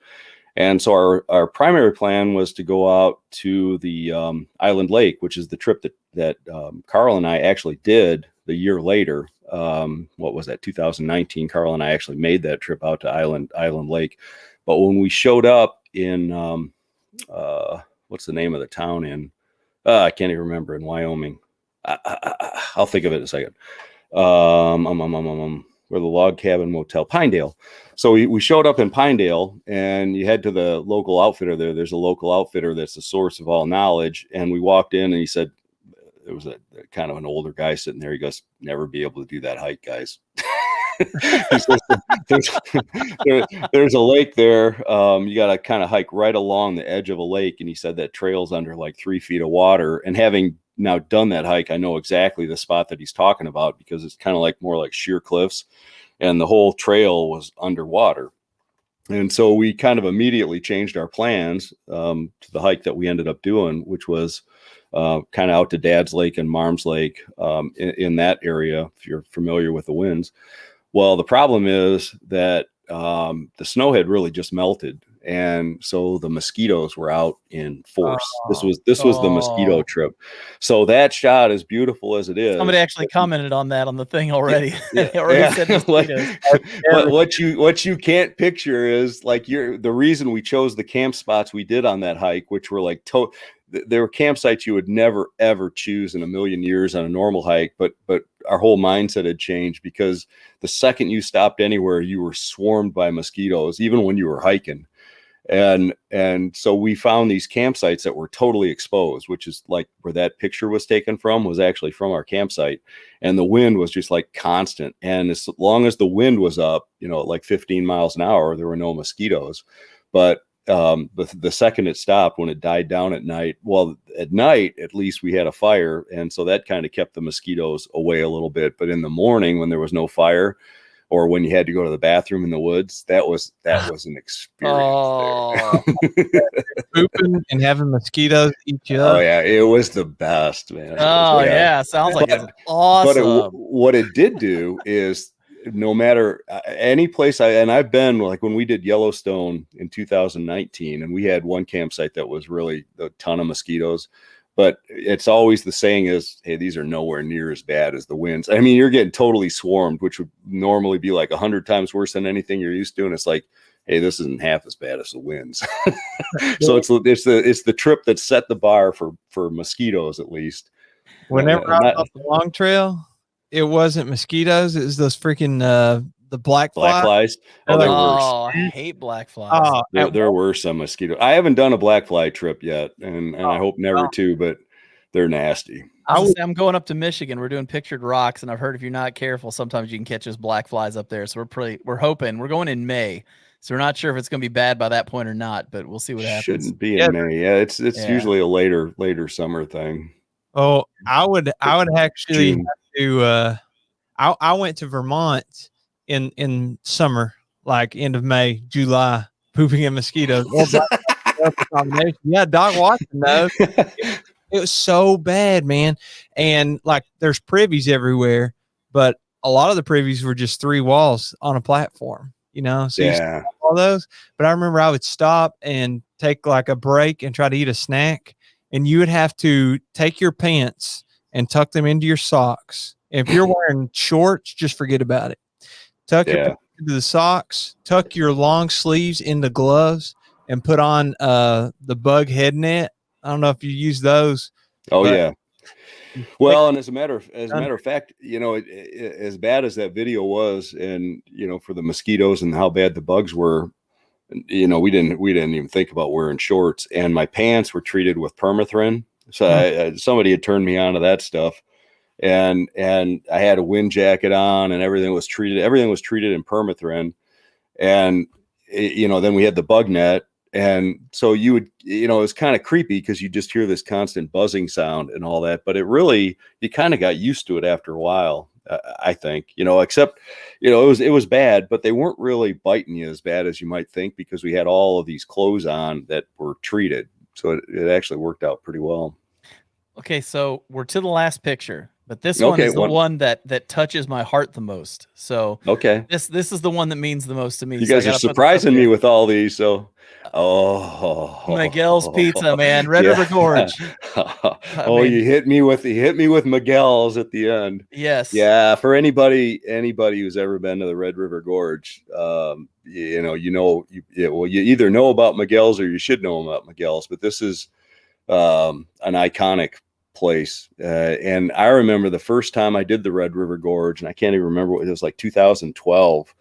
And so our primary plan was to go out to the Island Lake, which is the trip that Carl and I actually did the year later. What was that, 2019? Carl and I actually made that trip out to Island Lake. But when we showed up in, what's the name of the town in? I can't even remember, in Wyoming. I'll think of it in a second. Where the Log Cabin Motel, Pinedale. So we showed up in Pinedale, and you head to the local outfitter there. There's a local outfitter that's the source of all knowledge. And we walked in, and he said, there was a kind of an older guy sitting there. He goes, never be able to do that hike, guys. He says, there's a lake there. You got to kind of hike right along the edge of a lake. And he said that trail's under like 3 feet of water. And having now done that hike, I know exactly the spot that he's talking about, because it's kind of like more like sheer cliffs, and the whole trail was underwater. And so we kind of immediately changed our plans to the hike that we ended up doing, which was kind of out to Dad's Lake and Marms Lake, in that area, if you're familiar with the winds. Well, the problem is that the snow had really just melted, and so the mosquitoes were out in force. This was the mosquito trip. So that shot, as beautiful as it is, somebody actually commented on that on the thing already. Said mosquitoes. But what you can't picture is like the reason we chose the camp spots we did on that hike, which were like there were campsites you would never ever choose in a million years on a normal hike, but our whole mindset had changed, because the second you stopped anywhere, you were swarmed by mosquitoes, even when you were hiking. And so we found these campsites that were totally exposed, which is like where that picture was taken from, was actually from our campsite. And the wind was just like constant. And as long as the wind was up, like 15 miles an hour, there were no mosquitoes. But the second it stopped, when it died down at night, well, at night, at least we had a fire. And so that kind of kept the mosquitoes away a little bit. But in the morning, when there was no fire, or when you had to go to the bathroom in the woods, that was an experience. Pooping and having mosquitoes eat you up. Oh yeah, it was the best, man. Oh yeah, sounds like it's awesome. But what it did do is, no matter any place I've been, like when we did Yellowstone in 2019, and we had one campsite that was really a ton of mosquitoes. But it's always the saying is, hey, these are nowhere near as bad as the winds. I mean, you're getting totally swarmed, which would normally be like 100 times worse than anything you're used to. And it's like, hey, this isn't half as bad as the winds. So it's the trip that set the bar for mosquitoes, at least. Whenever I was on the long trail, it wasn't mosquitoes. It was those freaking the black flies. Oh, they're worse. I hate black flies. Oh, there were some mosquitoes. I haven't done a black fly trip yet, and I hope never to, but they're nasty. I'm going up to Michigan. We're doing pictured rocks, and I've heard if you're not careful, sometimes you can catch those black flies up there. So we're hoping. We're going in May, so we're not sure if it's going to be bad by that point or not, but we'll see what happens. Shouldn't be in May. Yeah, it's usually a later summer thing. Oh, I would actually have to. I went to Vermont in summer, like end of May, July, pooping in mosquitoes. Yeah, Doc Watson knows. It was so bad, man. And like there's privies everywhere, but a lot of the privies were just 3 walls on a platform, so yeah, all those. But I remember I would stop and take like a break and try to eat a snack, and you would have to take your pants and tuck them into your socks. If you're wearing shorts, just forget about it. Tuck your pants into the socks, tuck your long sleeves into gloves, and put on the bug head net. I don't know if you use those. Oh yeah. Well, and as a matter of fact, as bad as that video was, and for the mosquitoes and how bad the bugs were, we didn't even think about wearing shorts. And my pants were treated with permethrin. So somebody had turned me on to that stuff. And I had a wind jacket on, and everything was treated in permethrin. And then we had the bug net, and so you would, it was kind of creepy because you just hear this constant buzzing sound and all that. But you kind of got used to it after a while, I think. Except it was bad, but they weren't really biting you as bad as you might think, because we had all of these clothes on that were treated, so it actually worked out pretty well. Okay, so we're to the last picture, but this one is the one that touches my heart the most. So okay, this is the one that means the most to me. You guys are surprising me with all these. So Miguel's Pizza, man, Red River Gorge. You hit me with Miguel's at the end. Yes. Yeah. For anybody who's ever been to the Red River Gorge, you either know about Miguel's or you should know about Miguel's. But this is an iconic place, and I remember the first time I did the Red River Gorge, and I can't even remember, it was like 2012,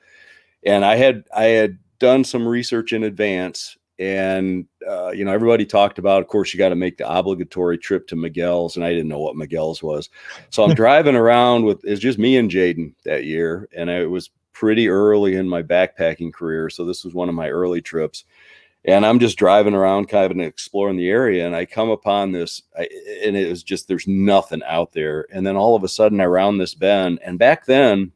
and I had done some research in advance, and everybody talked about, of course, you got to make the obligatory trip to Miguel's, and I didn't know what Miguel's was. So I'm driving around it's just me and Jaden that year, and it was pretty early in my backpacking career, so this was one of my early trips. And I'm just driving around kind of exploring the area, and I come upon this, and it was just, there's nothing out there. And then all of a sudden I round this bend, and back then,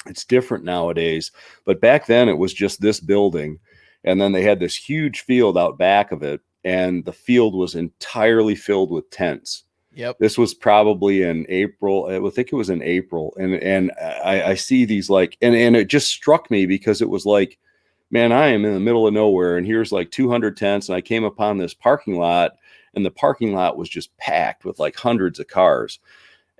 it's different nowadays, but back then it was just this building. And then they had this huge field out back of it, and the field was entirely filled with tents. Yep. This was probably in April. I think it was in April. And I see these and it just struck me, because it was like, man, I am in the middle of nowhere, and here's like 200 tents. And I came upon this parking lot, and the parking lot was just packed with like hundreds of cars.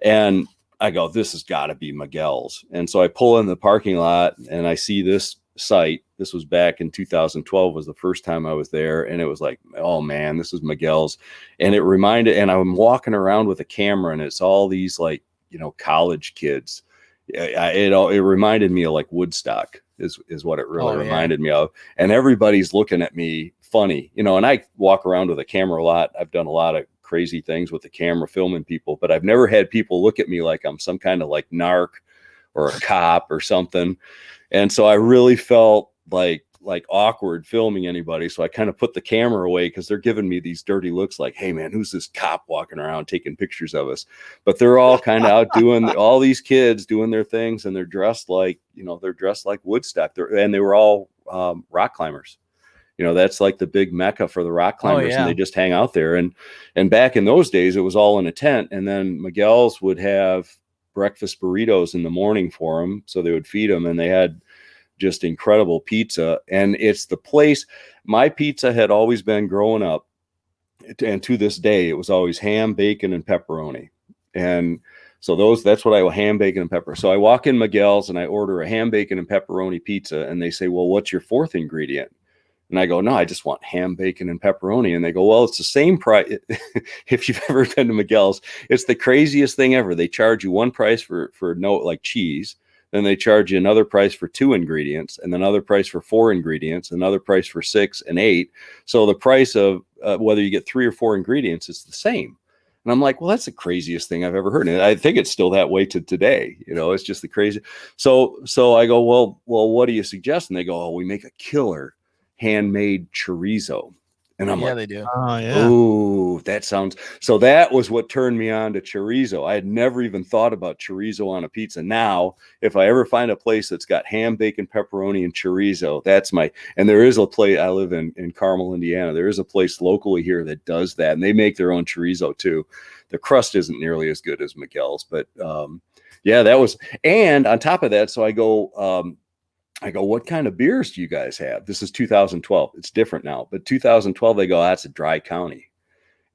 And I go, this has got to be Miguel's. And so I pull in the parking lot, and I see this site. This was back in 2012 was the first time I was there. And it was like, oh man, this is Miguel's. And it reminded, and I'm walking around with a camera, and it's all these college kids. it reminded me of like Woodstock is what it really Oh, yeah. reminded me of. And everybody's looking at me funny, you know, and I walk around with a camera a lot. I've done a lot of crazy things with the camera filming people, but I've never had people look at me like I'm some kind of like narc or a cop or something. And so I really felt like awkward filming anybody. So I kind of put the camera away because they're giving me these dirty looks like, hey man, who's this cop walking around taking pictures of us? But they're all kind of out doing all these kids doing their things, and they're dressed like, you know, they're dressed like Woodstock. And they were all rock climbers. You know, that's like the big mecca for the rock climbers, yeah. and they just hang out there. And back in those days, it was all in a tent. And then Miguel's would have breakfast burritos in the morning for them. So they would feed them, and they had just incredible pizza. And it's the place, my pizza had always been growing up, and to this day, it was always ham, bacon, and pepperoni. And so that's what ham, bacon, and pepper. So I walk in Miguel's and I order a ham, bacon, and pepperoni pizza. And they say, well, what's your fourth ingredient? And I go, no, I just want ham, bacon, and pepperoni. And they go, well, it's the same price. If you've ever been to Miguel's, it's the craziest thing ever. They charge you one price for no, like cheese. Then they charge you another price for 2 ingredients, and another price for 4 ingredients, another price for 6 and 8. So the price of whether you get 3 or 4 ingredients, it's the same. And I'm like, well, that's the craziest thing I've ever heard. And I think it's still that way to today. You know, it's just the crazy. So I go, well, what do you suggest? And they go, oh, we make a killer handmade chorizo. And I'm like, they do. Oh yeah. oh, that sounds. So that was what turned me on to chorizo. I had never even thought about chorizo on a pizza. Now, if I ever find a place that's got ham, bacon, pepperoni, and chorizo, that's my. And there is a place. I live in Carmel, Indiana. There is a place locally here that does that, and they make their own chorizo too. The crust isn't nearly as good as Miguel's, but yeah, that was. And on top of that, so I go, what kind of beers do you guys have? This is 2012. It's different now, but 2012, they go, that's a dry county.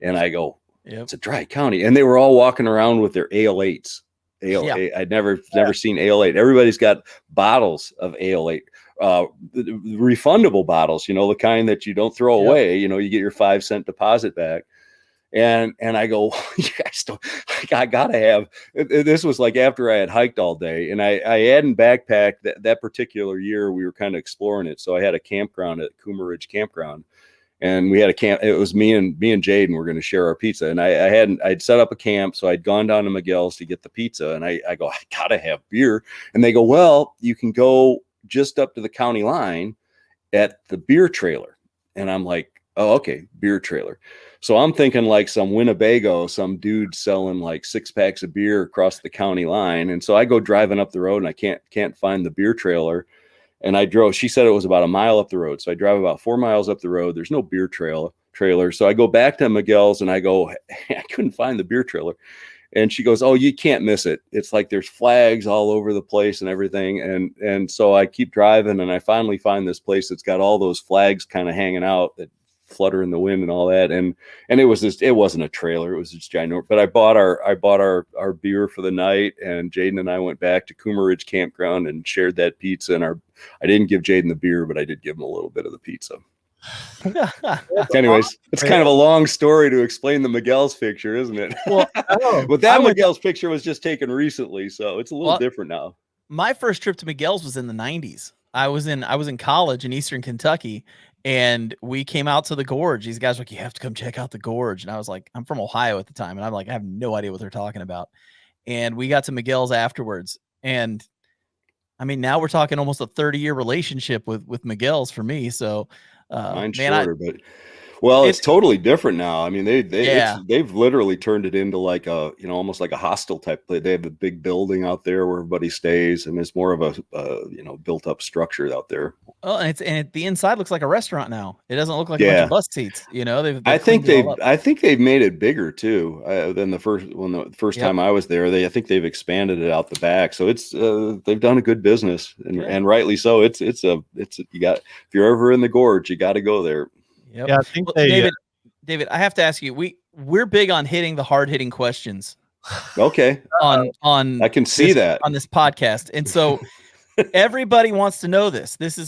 And I go, it's a dry county. And they were all walking around with their Ale 8s. I'd never seen Ale 8. Everybody's got bottles of Ale 8, refundable bottles, you know, the kind that you don't throw away. You know, you get your 5-cent deposit back. And I go, you guys don't, I gotta have, this was like after I had hiked all day, and I hadn't backpacked that particular year. We were kind of exploring it. So I had a campground at Coomer Ridge Campground, and we had a camp. It was me and Jaden were going to share our pizza. And I'd set up a camp. So I'd gone down to Miguel's to get the pizza, and I go, I gotta have beer. And they go, well, you can go just up to the county line at the beer trailer. And I'm like, oh, okay, beer trailer. So I'm thinking like some Winnebago, some dude selling like 6 packs of beer across the county line. And so I go driving up the road, and I can't find the beer trailer. And I drove, she said it was about a mile up the road. So I drive about 4 miles up the road. There's no beer trailer. So I go back to Miguel's, and I go, I couldn't find the beer trailer. And she goes, oh, you can't miss it. It's like there's flags all over the place and everything. And so I keep driving, and I finally find this place that's got all those flags kind of hanging out that flutter in the wind and all that. And it wasn't a trailer. It was just ginormous. But I bought our beer for the night, and Jaden and I went back to Coomer Ridge Campground and shared that pizza. And I didn't give Jaden the beer, but I did give him a little bit of the pizza. Anyways, it's kind of a long story to explain the Miguel's picture, isn't it? Well, but that Miguel's picture was just taken recently, so it's a little different now. My first trip to Miguel's was in the 90s. I was in college in Eastern Kentucky, and we came out to the gorge. These guys were like, you have to come check out the gorge. And I was like, I'm from Ohio at the time, and I'm like, I have no idea what they're talking about. And we got to Miguel's afterwards, and I mean, now we're talking almost a 30-year relationship with Miguel's for me. So mine's shorter, but well, it's totally different now. I mean, they've literally turned it into like a, you know, almost like a hostel type place. They have a big building out there where everybody stays, and it's more of a you know, built up structure out there. Oh, and the inside looks like a restaurant now. It doesn't look like a bunch of bus seats. You know, I think they've made it bigger too than the first time I was there. I think they've expanded it out the back, so it's they've done a good business, and rightly so. It's you got, if you're ever in the gorge, you got to go there. Yep. Yeah, I think David, I have to ask you. We're big on hitting the hard hitting questions. Okay. On I can see that on this podcast, and so everybody wants to know this. This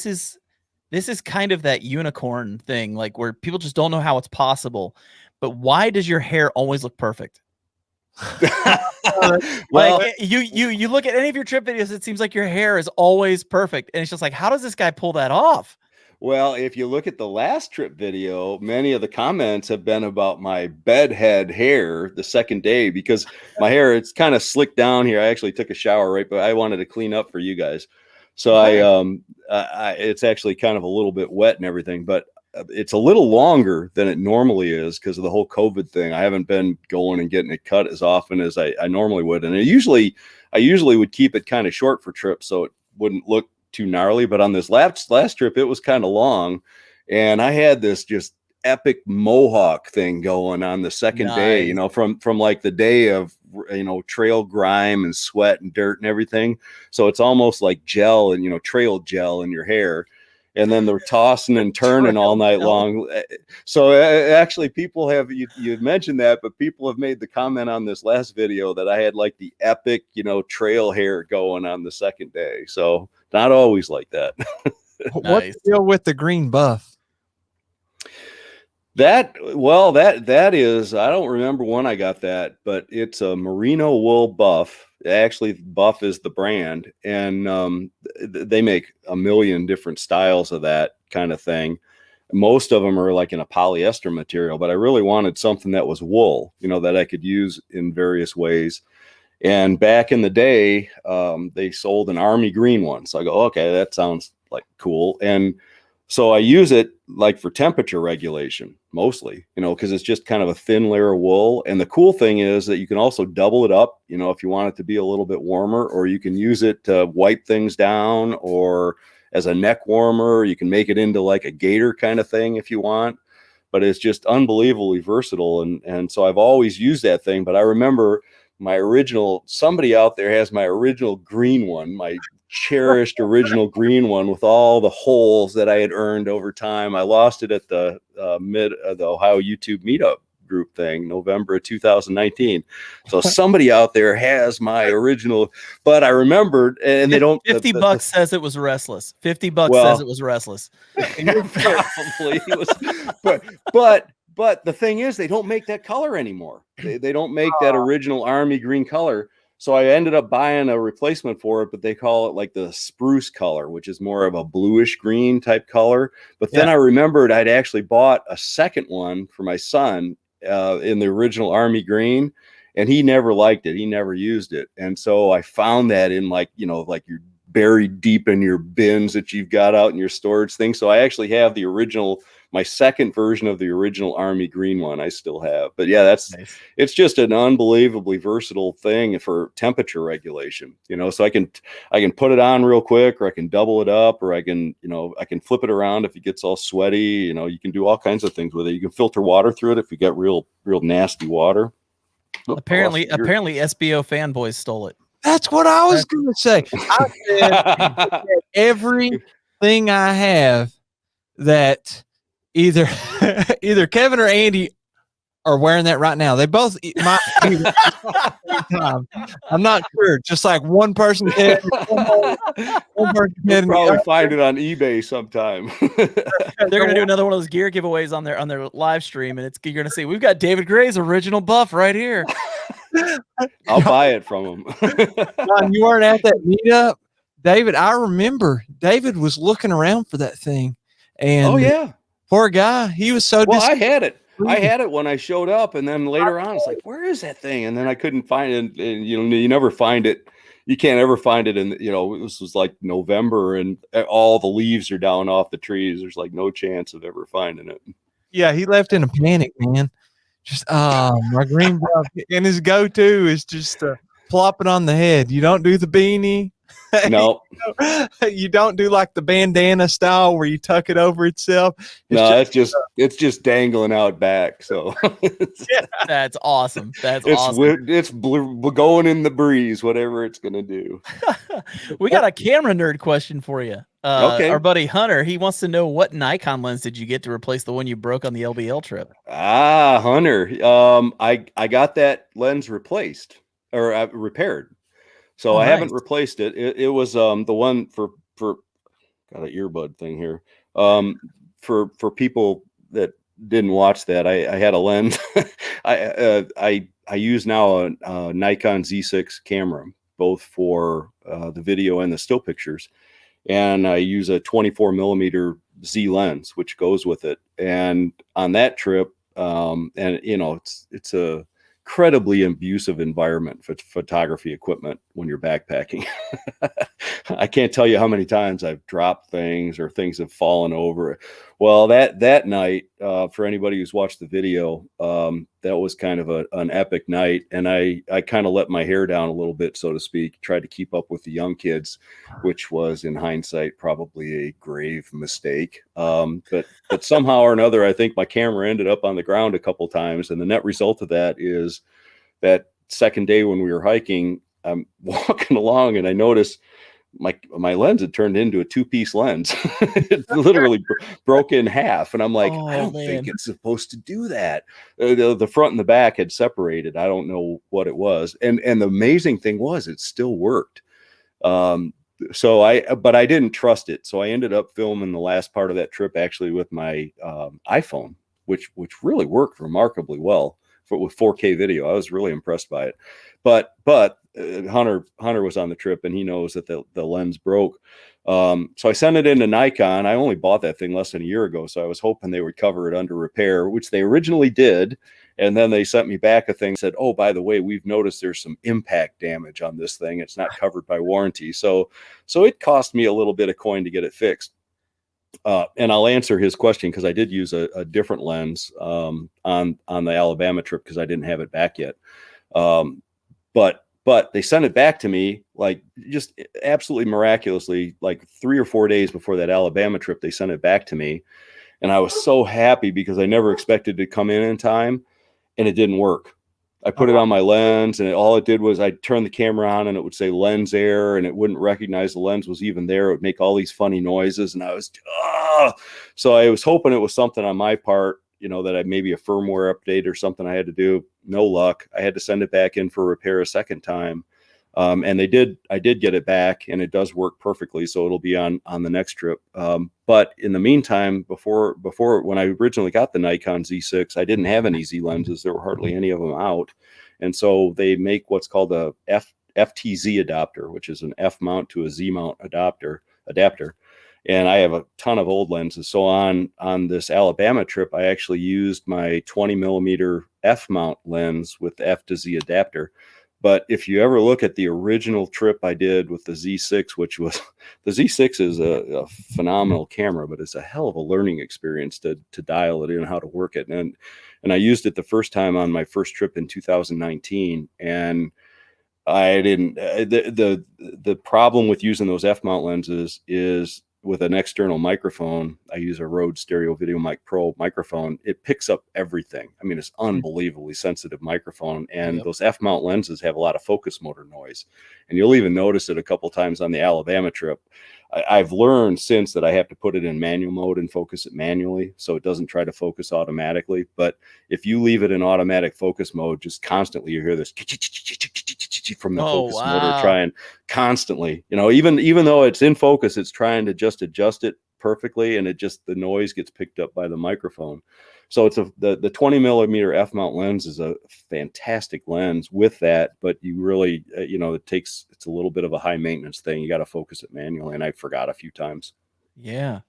is kind of that unicorn thing, like where people just don't know how it's possible. But why does your hair always look perfect? Well, Like you look at any of your trip videos, it seems like your hair is always perfect, and it's just like, how does this guy pull that off? well, if you look at the last trip video, many of the comments have been about my bedhead hair the second day because my hair, it's kind of slicked down here. I actually took a shower, right? But I wanted to clean up for you guys. So it's actually kind of a little bit wet and everything, but it's a little longer than it normally is because of the whole COVID thing. I haven't been going and getting it cut as often as I normally would. And I usually would keep it kind of short for trips so it wouldn't look too gnarly, but on this last trip it was kind of long, and I had this just epic mohawk thing going on the second day, you know, from like the day of, you know, trail grime and sweat and dirt and everything. So it's almost like gel and, you know, trail gel in your hair, and then they're tossing and turning all night long. So actually people have, you mentioned that, but people have made the comment on this last video that I had like the epic, you know, trail hair going on the second day. So not always like that. What's the deal with the green buff? That is, I don't remember when I got that, but it's a merino wool buff. Actually, Buff is the brand, and they make a million different styles of that kind of thing. Most of them are like in a polyester material, but I really wanted something that was wool, you know, that I could use in various ways. And back in the day, they sold an army green one. So I go, okay, that sounds like cool. And so I use it like for temperature regulation, mostly, you know, because it's just kind of a thin layer of wool. And the cool thing is that you can also double it up, you know, if you want it to be a little bit warmer, or you can use it to wipe things down, or as a neck warmer. You can make it into like a gaiter kind of thing if you want. But it's just unbelievably versatile. And so I've always used that thing. But I remember my original, somebody out there has my original green one, my cherished original green one with all the holes that I had earned over time. I lost it at the the Ohio YouTube meetup group thing, November of 2019. So somebody out there has my original, but I remembered, and they don't. $50 says it was restless. $50 says it was restless. Probably it was, but the thing is, they don't make that color anymore. They don't make that original army green color. So I ended up buying a replacement for it, but they call it like the spruce color, which is more of a bluish green type color. But then I remembered I'd actually bought a second one for my son in the original army green, and he never liked it. He never used it. And so I found that in, like, you know, like you're buried deep in your bins that you've got out in your storage thing. So I actually have the original, my second version of the original army green one I still have. But yeah, that's nice. It's just an unbelievably versatile thing for temperature regulation, you know. So I can put it on real quick, or I can double it up, or I can, you know, I can flip it around if it gets all sweaty. You know, you can do all kinds of things with it. You can filter water through it if you get real nasty water. Apparently SBO fanboys stole it. That's what I was going to say. I said everything I have that either Kevin or Andy are wearing that right now. They both might be at the same time. I'm not sure. Just like one person can. One person can. Probably find it on eBay sometime. They're gonna do another one of those gear giveaways on their live stream, and you're gonna see, we've got David Gray's original buff right here. I'll buy it from him. John, you weren't at that meetup, David. I remember David was looking around for that thing, and poor guy, he was so. Well, I had it when I showed up, and then later on, it's like, where is that thing? And then I couldn't find it. And you know, you never find it. You can't ever find it. And you know, this was like November, and all the leaves are down off the trees. There's like no chance of ever finding it. Yeah, he left in a panic, man. Just my green buff, and his go-to is just plop it on the head. You don't do the beanie. No, you don't do like the bandana style where you tuck it over itself. It's just dangling out back. So that's awesome. Awesome. It's going in the breeze, whatever it's gonna do. We got a camera nerd question for you. Okay. Our buddy Hunter, he wants to know, what Nikon lens did you get to replace the one you broke on the LBL trip? Hunter, I got that lens replaced or repaired. So I haven't replaced it. It was the one for got an earbud thing here. For people that didn't watch that, I had a lens. I use now a Nikon Z6 camera, both for the video and the still pictures, and I use a 24 millimeter Z lens, which goes with it. And on that trip, and you know, it's a incredibly abusive environment for photography equipment when you're backpacking. I can't tell you how many times I've dropped things or things have fallen over. Well, that night, for anybody who's watched the video, that was kind of an epic night, and I kind of let my hair down a little bit, so to speak, tried to keep up with the young kids, which was in hindsight probably a grave mistake. But somehow or another, I think my camera ended up on the ground a couple times, and the net result of that is that second day when we were hiking, I'm walking along and I noticed my lens had turned into a two-piece lens. It literally broke in half, and I'm like, I don't think it's supposed to do that. The front and the back had separated. I don't know what it was, and the amazing thing was it still worked. But I didn't trust it, so I ended up filming the last part of that trip actually with my iPhone, which really worked remarkably well with 4K video. I was really impressed by it. But Hunter was on the trip, and he knows that the lens broke. So I sent it into Nikon. I only bought that thing less than a year ago, so I was hoping they would cover it under repair, which they originally did. And then they sent me back a thing, said, oh, by the way, we've noticed there's some impact damage on this thing. It's not covered by warranty. So it cost me a little bit of coin to get it fixed. And I'll answer his question, because I did use a different lens on the Alabama trip, because I didn't have it back yet. But they sent it back to me, like, just absolutely miraculously, like 3 or 4 days before that Alabama trip. They sent it back to me, and I was so happy, because I never expected it to come in time, and it didn't work. I put it on my lens, and all it did was I'd turn the camera on, and it would say lens error, and it wouldn't recognize the lens was even there. It would make all these funny noises, and I was, so I was hoping it was something on my part, you know, that I maybe a firmware update or something I had to do. No luck. I had to send it back in for repair a second time. And I did get it back, and it does work perfectly. So it'll be on the next trip. But in the meantime, before when I originally got the Nikon Z6, I didn't have any Z lenses. There were hardly any of them out. And so they make what's called a FTZ adapter, which is an F mount to a Z mount adapter. And I have a ton of old lenses. So on this Alabama trip, I actually used my 20 millimeter F mount lens with the F to Z adapter. But if you ever look at the original trip I did with the Z6, which was, the Z6 is a phenomenal camera, but it's a hell of a learning experience to dial it in, how to work it. And I used it the first time on my first trip in 2019, and I didn't, the problem with using those F mount lenses is, with an external microphone, I use a Rode Stereo Video Mic Pro microphone. It picks up everything. I mean, it's unbelievably sensitive microphone, and those F mount lenses have a lot of focus motor noise. And you'll even notice it a couple times on the Alabama trip. I've learned since that I have to put it in manual mode and focus it manually, so it doesn't try to focus automatically. But if you leave it in automatic focus mode, just constantly you hear this from the focus motor trying constantly, you know, even though it's in focus, it's trying to just adjust it perfectly, and the noise gets picked up by the microphone. So it's the 20 millimeter F mount lens is a fantastic lens with that, but you really, you know, it's a little bit of a high maintenance thing. You got to focus it manually, and I forgot a few times. Yeah.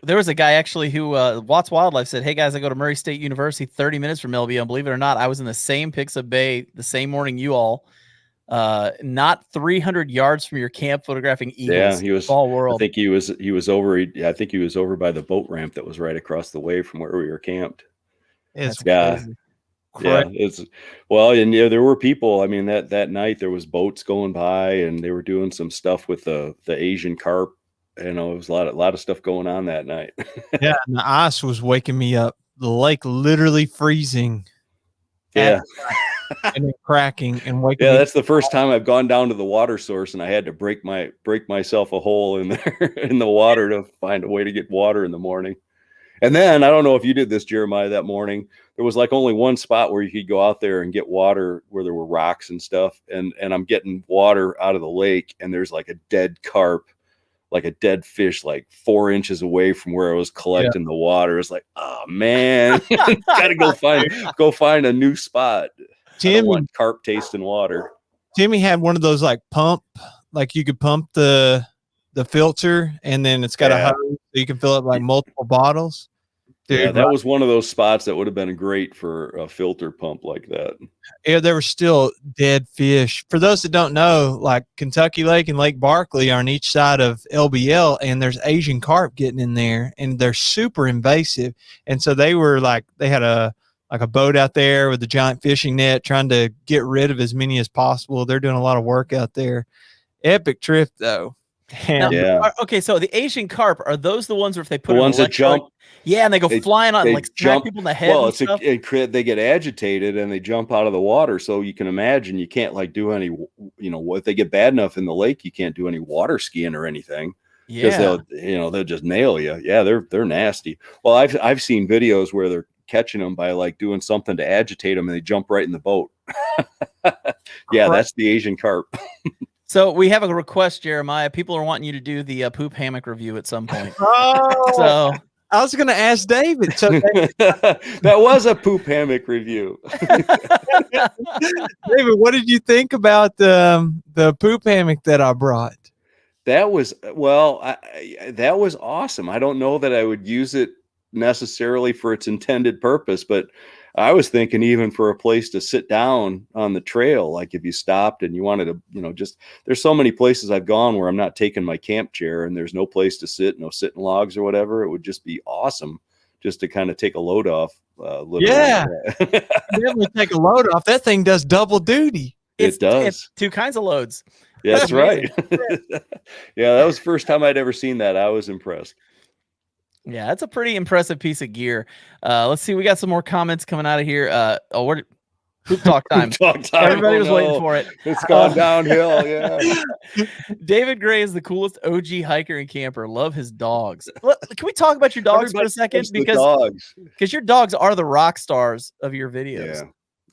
There was a guy actually who, Watts Wildlife said, hey guys, I go to Murray State University 30 minutes from LBO. And believe it or not, I was in the same Pixel Bay the same morning you all, not 300 yards from your camp photographing eagles. Yeah, he was. Small world. I think he was over. I think he was over by the boat ramp that was right across the way from where we were camped. It's crazy. Yeah, it's well, and yeah, there were people. I mean, that night there was boats going by, and they were doing some stuff with the Asian carp. You know, it was a lot of stuff going on that night. Yeah, and the ice was waking me up. The lake literally freezing. Yeah. And then cracking and waking. Yeah, that's the first time I've gone down to the water source, and I had to break myself a hole in there in the water to find a way to get water in the morning. And then I don't know if you did this, Jeremiah, that morning. There was like only one spot where you could go out there and get water, where there were rocks and stuff. And I'm getting water out of the lake, and there's like a dead carp like a dead fish, like 4 inches away from where I was collecting the water. It's like, oh man, gotta go find a new spot. I don't want carp tasting water. Timmy had one of those like pump, like you could pump the filter, and then it's got a hose so you can fill up like multiple bottles. Dude, yeah, that was one of those spots that would have been great for a filter pump like that. Yeah, there were still dead fish. For those that don't know, like Kentucky Lake and Lake Barkley are on each side of LBL, and there's Asian carp getting in there, and they're super invasive. And so they were like, they had a boat out there with a giant fishing net trying to get rid of as many as possible. They're doing a lot of work out there. Epic trip though. Now, okay, so the Asian carp, are those the ones where if they put the ones that jump? Yeah, and they go flying on, like smack people in the head. Well, they get agitated and they jump out of the water. So you can imagine you can't like do any, if they get bad enough in the lake, you can't do any water skiing or anything. Because they'll just nail you. Yeah, they're nasty. Well, I've seen videos where they're catching them by like doing something to agitate them and they jump right in the boat. Yeah, that's the Asian carp. So we have a request, Jeremiah. People are wanting you to do the poop hammock review at some point. So I was going to ask David. So that was a poop hammock review. David, what did you think about the poop hammock that I brought? That was that was awesome. I don't know that I would use it necessarily for its intended purpose, but I was thinking even for a place to sit down on the trail, like if you stopped and you wanted to, there's so many places I've gone where I'm not taking my camp chair and there's no place to sit, no sitting logs or whatever. It would just be awesome just to kind of take a load off. Definitely take a load off. That thing does double duty. It does. It's 2 kinds of loads. Yeah, that's right. Yeah, that was the first time I'd ever seen that. I was impressed. Yeah, that's a pretty impressive piece of gear. Let's see. We got some more comments coming out of here. Poop talk time. Everybody was waiting for it. It's gone downhill. Yeah. David Gray is the coolest OG hiker and camper. Love his dogs. Can we talk about your dogs for a second? Because your dogs are the rock stars of your videos. Yeah.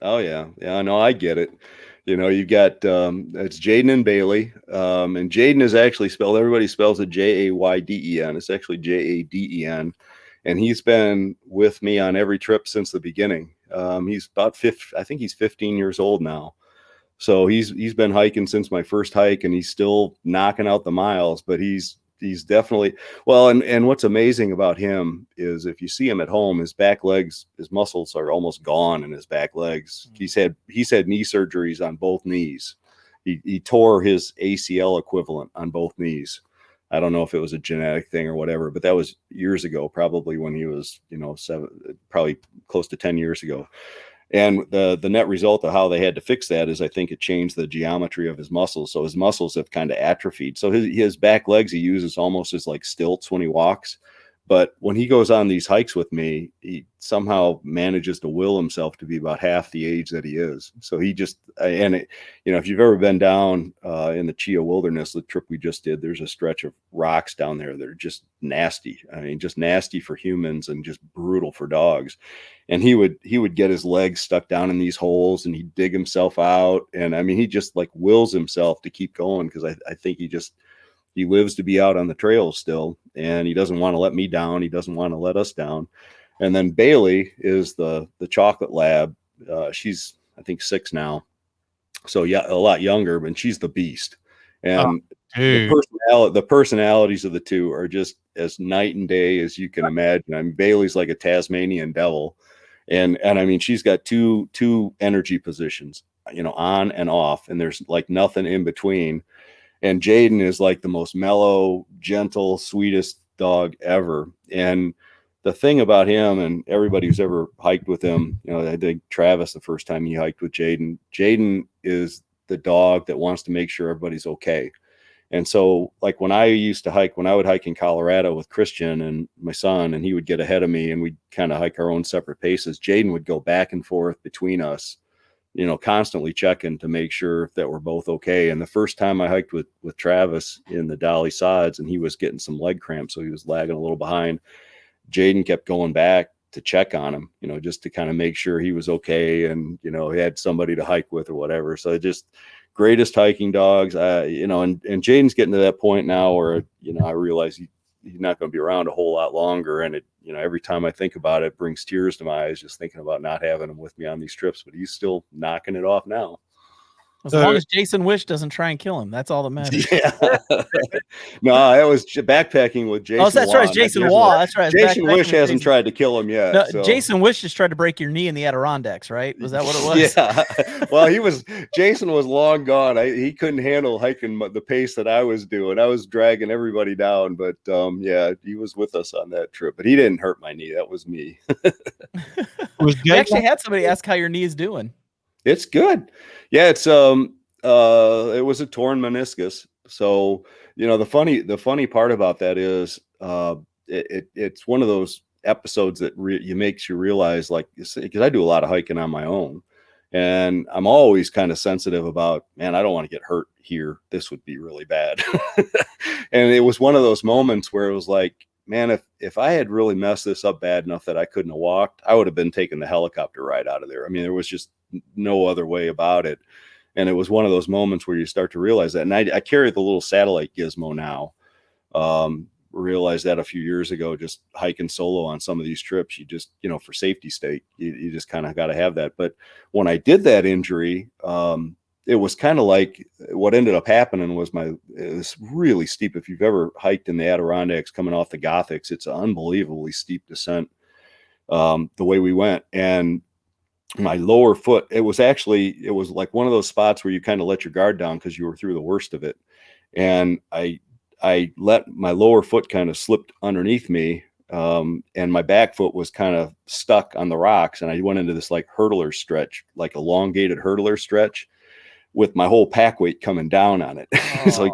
Oh yeah. Yeah. No, I get it. You got it's Jaden and Bailey. And Jaden is actually spelled, everybody spells it Jayden. It's actually Jaden. And he's been with me on every trip since the beginning. He's about I think he's 15 years old now. So he's been hiking since my first hike, and he's still knocking out the miles, but he's definitely and what's amazing about him is if you see him at home, his back legs, his muscles are almost gone in his back legs. He's had knee surgeries on both knees. He tore his ACL equivalent on both knees. I don't know if it was a genetic thing or whatever, but that was years ago, probably when he was, probably close to 10 years ago. And the net result of how they had to fix that is I think it changed the geometry of his muscles. So his muscles have kind of atrophied. So his back legs he uses almost as like stilts when he walks. But when he goes on these hikes with me, he somehow manages to will himself to be about half the age that he is. So he just, if you've ever been down in the Chia Wilderness, the trip we just did, there's a stretch of rocks down there that are just nasty. I mean, just nasty for humans and just brutal for dogs. And he would get his legs stuck down in these holes and he'd dig himself out. And I mean, he just like wills himself to keep going because I think he lives to be out on the trails still, and he doesn't want to let me down. He doesn't want to let us down. And then Bailey is the chocolate lab. She's, I think, 6 now. So yeah, a lot younger, but she's the beast. And the personalities of the two are just as night and day as you can imagine. I mean, Bailey's like a Tasmanian devil. And I mean, she's got two energy positions, on and off, and there's like nothing in between. And Jaden is like the most mellow, gentle, sweetest dog ever. And the thing about him, and everybody who's ever hiked with him, I think Travis, the first time he hiked with Jaden is the dog that wants to make sure everybody's okay. And so like when I would hike in Colorado with Christian and my son, and he would get ahead of me and we'd kind of hike our own separate paces, Jaden would go back and forth between us, constantly checking to make sure that we're both okay. And the first time I hiked with Travis in the Dolly Sods, and he was getting some leg cramps, so he was lagging a little behind, Jaden kept going back to check on him, just to kind of make sure he was okay and, he had somebody to hike with or whatever. So just greatest hiking dogs. You know, and Jaden's getting to that point now where, you know, I realize he's not going to be around a whole lot longer. And it, you know, every time I think about it, it brings tears to my eyes, just thinking about not having him with me on these trips, but he's still knocking it off now. As long as Jason Wish doesn't try and kill him, that's all that matters. Yeah. No, that was backpacking with Jason. Oh, that's right, Jason Waugh. That's right. Jason Wish hasn't tried to kill him yet. No, so. Jason Wish just tried to break your knee in the Adirondacks, right? Was that what it was? Yeah. Well, Jason was long gone. He couldn't handle hiking the pace that I was doing. I was dragging everybody down, but yeah, he was with us on that trip. But he didn't hurt my knee. That was me. We actually had somebody ask how your knee is doing. It's good. Yeah, it was a torn meniscus. So, you know, the funny part about that is it's one of those episodes that makes you realize, like, because I do a lot of hiking on my own, and I'm always kind of sensitive about, man, I don't want to get hurt here. This would be really bad. And it was one of those moments where it was like, man, if I had really messed this up bad enough that I couldn't have walked, I would have been taking the helicopter ride out of there. I mean, there was just no other way about it. And it was one of those moments where you start to realize that. And I carry the little satellite gizmo now. Realized that a few years ago, just hiking solo on some of these trips, you just, you know, for safety's sake, you just kind of got to have that. But when I did that injury, it was kind of like what ended up happening was it was really steep. If you've ever hiked in the Adirondacks coming off the Gothics, it's an unbelievably steep descent the way we went. And my lower foot, it was like one of those spots where you kind of let your guard down because you were through the worst of it. And I let my lower foot kind of slipped underneath me. And my back foot was kind of stuck on the rocks. And I went into this like hurdler stretch, like elongated hurdler stretch, with my whole pack weight coming down on it. It's like,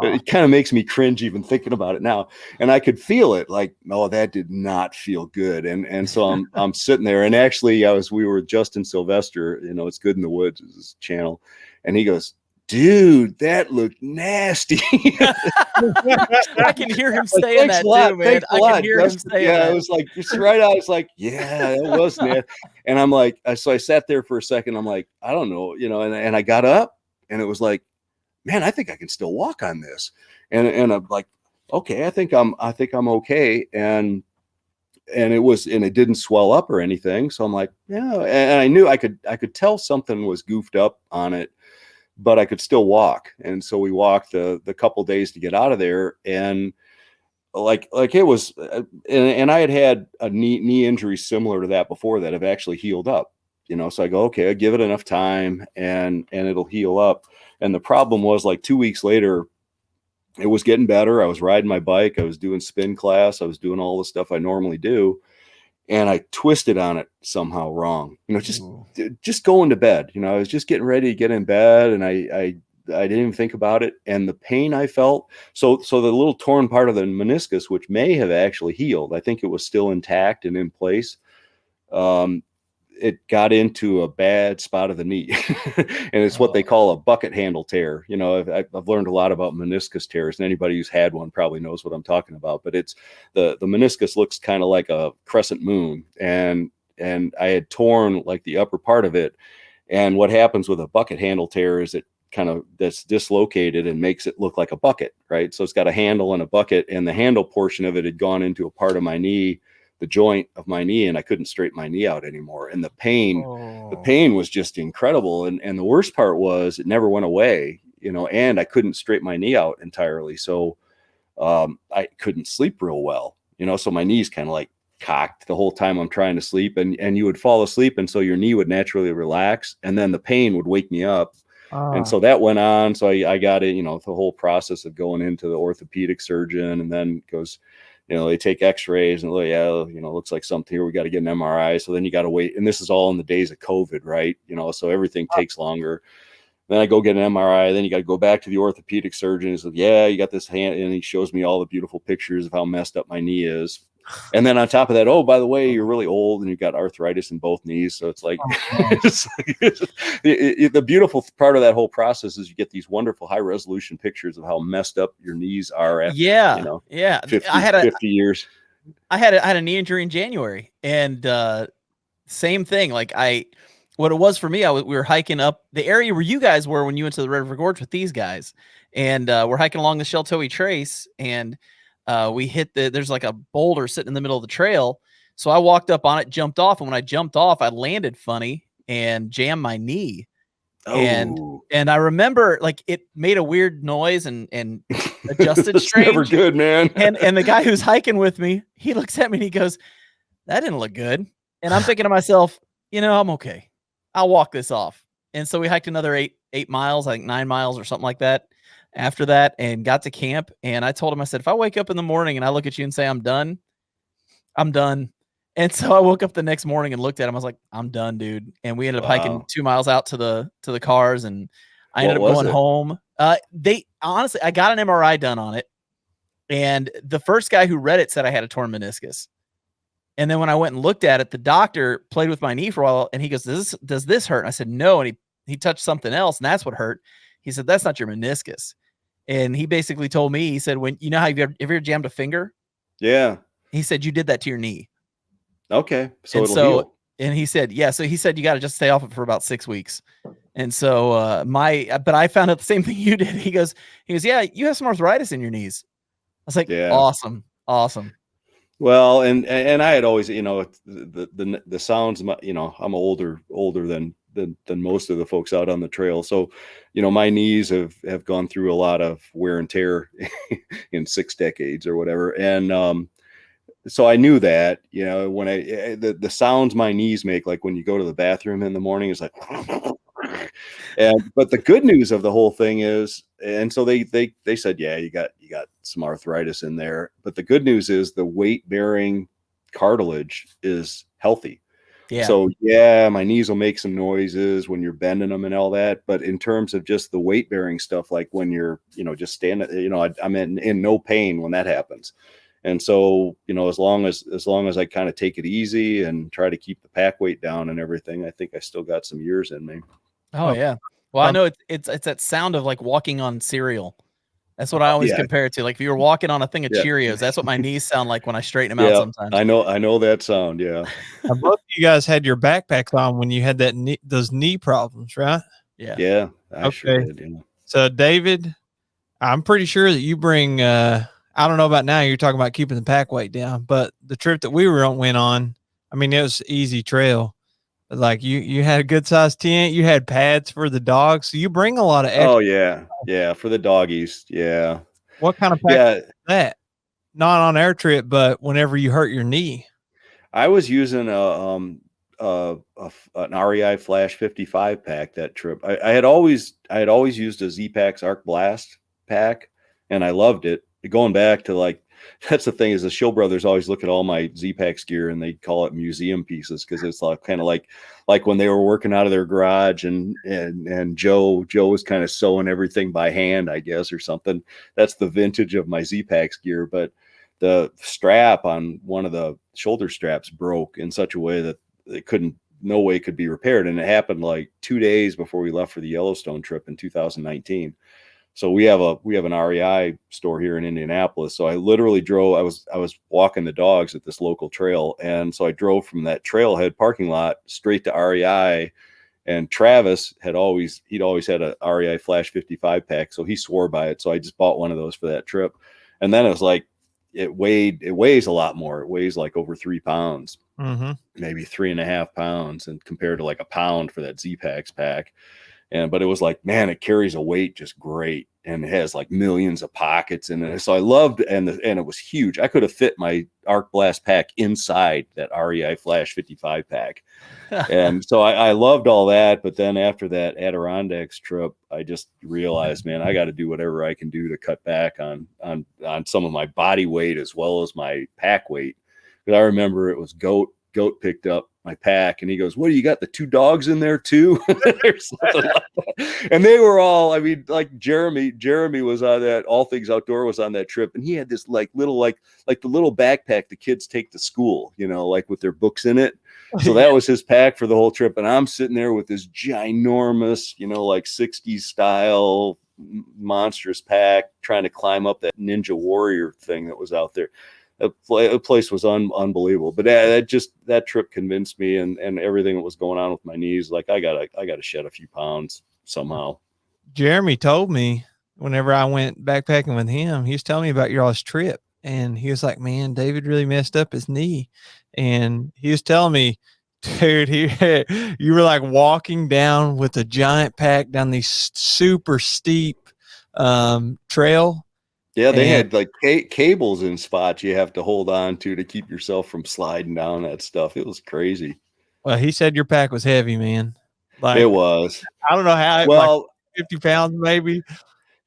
it kind of makes me cringe even thinking about it now. And I could feel it like, oh, that did not feel good. And so I'm sitting there, and actually we were with Justin Sylvester, you know, It's Good in the Woods is his channel. And he goes, dude, that looked nasty. I can hear him saying that too, man. I can hear him saying that. Yeah, it was like, just right out. It's like, yeah, it was nasty. And I'm like, so I sat there for a second. I'm like, I don't know, you know, and I got up, and it was like, man, I think I can still walk on this. And I'm like, okay, I think I'm okay. And it didn't swell up or anything. So I'm like, yeah. And I knew I could tell something was goofed up on it, but I could still walk. And so we walked the couple days to get out of there. And like it was, and I had a knee injury similar to that before that have actually healed up, you know? So I go, okay, I give it enough time and it'll heal up. And the problem was, like 2 weeks later, it was getting better. I was riding my bike. I was doing spin class. I was doing all the stuff I normally do. And I twisted on it somehow wrong, you know, just going to bed, you know, I was just getting ready to get in bed, and I didn't even think about it. And the pain I felt, so the little torn part of the meniscus, which may have actually healed, I think it was still intact and in place. It got into a bad spot of the knee, and it's what they call a bucket handle tear. You know, I've learned a lot about meniscus tears, and anybody who's had one probably knows what I'm talking about. But it's the meniscus looks kind of like a crescent moon, and I had torn like the upper part of it. And what happens with a bucket handle tear is that's dislocated and makes it look like a bucket, right? So it's got a handle and a bucket, and the handle portion of it had gone into a part of my knee, the joint of my knee, and I couldn't straighten my knee out anymore. And the pain was just incredible. And the worst part was it never went away, you know, and I couldn't straighten my knee out entirely. So I couldn't sleep real well, you know, so my knee's kind of like cocked the whole time I'm trying to sleep, and you would fall asleep. And so your knee would naturally relax, and then the pain would wake me up. And so that went on. So I got it, you know, the whole process of going into the orthopedic surgeon, and then goes, you know, they take x-rays and yeah, you know, looks like something here. We got to get an MRI. So then you got to wait. And this is all in the days of COVID, right? You know, so everything takes longer. Then I go get an MRI. Then you got to go back to the orthopedic surgeon. He says, yeah, you got this hand. And he shows me all the beautiful pictures of how messed up my knee is. And then on top of that, oh, by the way, you're really old and you've got arthritis in both knees. So it's like, the beautiful part of that whole process is you get these wonderful high resolution pictures of how messed up your knees are after, you know, 50 years. I had a knee injury in January, and same thing. Like what it was for me, we were hiking up the area where you guys were when you went to the River Gorge with these guys, and we're hiking along the Sheltoe Trace, and we hit there's like a boulder sitting in the middle of the trail. So I walked up on it, jumped off, and when I jumped off, I landed funny and jammed my knee. Oh, And I remember like it made a weird noise and adjusted that's strange. never good, man. And the guy who's hiking with me, he looks at me and he goes, "That didn't look good." And I'm thinking to myself, I'm okay. I'll walk this off. And so we hiked another 8 miles, I think 9 miles or something like that after that, and got to camp. And I told him, I said, if I wake up in the morning and I look at you and say I'm done, I'm done. And so I woke up the next morning and looked at him. I was like, I'm done, dude. And we ended up hiking 2 miles out to the cars, and I ended up going home. They honestly, I got an MRI done on it. And the first guy who read it said I had a torn meniscus. And then when I went and looked at it, the doctor played with my knee for a while, and he goes, does this hurt? And I said, no. And he touched something else, and that's what hurt. He said, that's not your meniscus. And he basically told me, he said, when you know how you've ever jammed a finger? Yeah. He said, you did that to your knee. Okay. So it'll heal. And he said, yeah. So he said, you got to just stay off it for about 6 weeks. And so but I found out the same thing you did. He goes, yeah, you have some arthritis in your knees. I was like, yeah. Awesome. Well, and I had always, the sounds, I'm older than most of the folks out on the trail. So, my knees have gone through a lot of wear and tear in 6 decades or whatever. And, so I knew that, when the sounds my knees make, like when you go to the bathroom in the morning, is like, but the good news of the whole thing is, and so they said, yeah, you got some arthritis in there. But the good news is the weight bearing cartilage is healthy. Yeah. So yeah, my knees will make some noises when you're bending them and all that. But in terms of just the weight bearing stuff, like when you're, just standing, I'm in no pain when that happens. And so, as long as I kind of take it easy and try to keep the pack weight down and everything, I think I still got some years in me. Oh yeah. Well, I know it's that sound of like walking on cereal. That's what I always compare it to. Like if you were walking on a thing of Cheerios, that's what my knees sound like when I straighten them out sometimes. I know that sound. Yeah. Both of you guys had your backpacks on when you had those knee problems, right? Yeah. Yeah. I sure did. Yeah. So David, I'm pretty sure that you bring, I don't know about now, you're talking about keeping the pack weight down, but the trip that we went on, I mean, it was easy trail. Like you had a good sized tent, you had pads for the dogs, so you bring a lot of extra. Oh yeah, for the doggies. Yeah. What kind of pack is that? Not on our trip, but whenever you hurt your knee. I was using an REI Flash 55 pack that trip. I had always used a Z-Packs Arc Blast pack, and I loved it. Going back to like, that's the thing, is the Shill brothers always look at all my Z-Packs gear and they call it museum pieces, because it's like kind of like when they were working out of their garage and Joe was kind of sewing everything by hand, I guess, or something. That's the vintage of my Z-Packs gear. But the strap on one of the shoulder straps broke in such a way that no way could be repaired. And it happened like 2 days before we left for the Yellowstone trip in 2019. So we have an REI store here in Indianapolis. So I literally drove. I was walking the dogs at this local trail, and so I drove from that trailhead parking lot straight to REI. And Travis he'd always had a REI Flash 55 pack, so he swore by it. So I just bought one of those for that trip. And then it was like it weighs a lot more. It weighs like over 3 pounds, maybe 3.5 pounds, and compared to like a pound for that Z-Packs pack. But it was like, man, it carries a weight just great, and it has like millions of pockets in it. So I loved, and it was huge. I could have fit my Arc Blast pack inside that REI Flash 55 pack. And so I loved all that. But then after that Adirondacks trip, I just realized, man, I got to do whatever I can do to cut back on some of my body weight as well as my pack weight. Because I remember it was Goat picked up my pack, and he goes, "What do you got? The 2 dogs in there too?" Or something like that. And they were all, I mean, like Jeremy was on that, All Things Outdoor was on that trip, and he had this like little like the little backpack the kids take to school, like with their books in it. So that was his pack for the whole trip. And I'm sitting there with this ginormous, like 60s style monstrous pack, trying to climb up that Ninja Warrior thing that was out there. The place was unbelievable. But that trip convinced me, and everything that was going on with my knees, like I gotta shed a few pounds somehow. Jeremy told me whenever I went backpacking with him, he was telling me about y'all's trip, and he was like, "Man, David really messed up his knee," and he was telling me, "Dude, you were like walking down with a giant pack down these super steep trail." Yeah, they had like cables in spots you have to hold on to keep yourself from sliding down that stuff. It was crazy. Well, he said your pack was heavy, man. Like, It was. I don't know how. Well, like 50 pounds, maybe.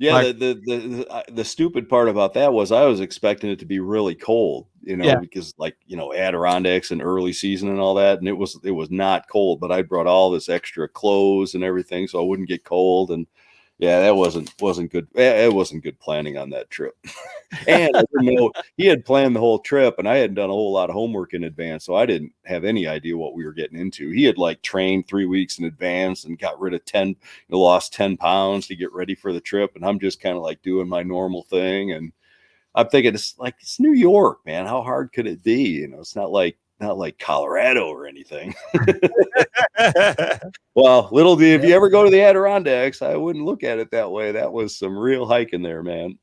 yeah, Like, the stupid part about that was I was expecting it to be really cold, Yeah. because like, Adirondacks and early season and all that, and it was not cold, but I brought all this extra clothes and everything so I wouldn't get cold, and yeah, that wasn't good. It wasn't good planning on that trip. And I didn't know he had planned the whole trip, and I hadn't done a whole lot of homework in advance, so I didn't have any idea what we were getting into. He had like trained 3 weeks in advance and got rid of lost 10 pounds to get ready for the trip, and I'm just kind of like doing my normal thing, and I'm thinking it's New York, man. How hard could it be? It's not like Colorado or anything. Well, if you ever go to the Adirondacks, I wouldn't look at it that way. That was some real hiking there, man.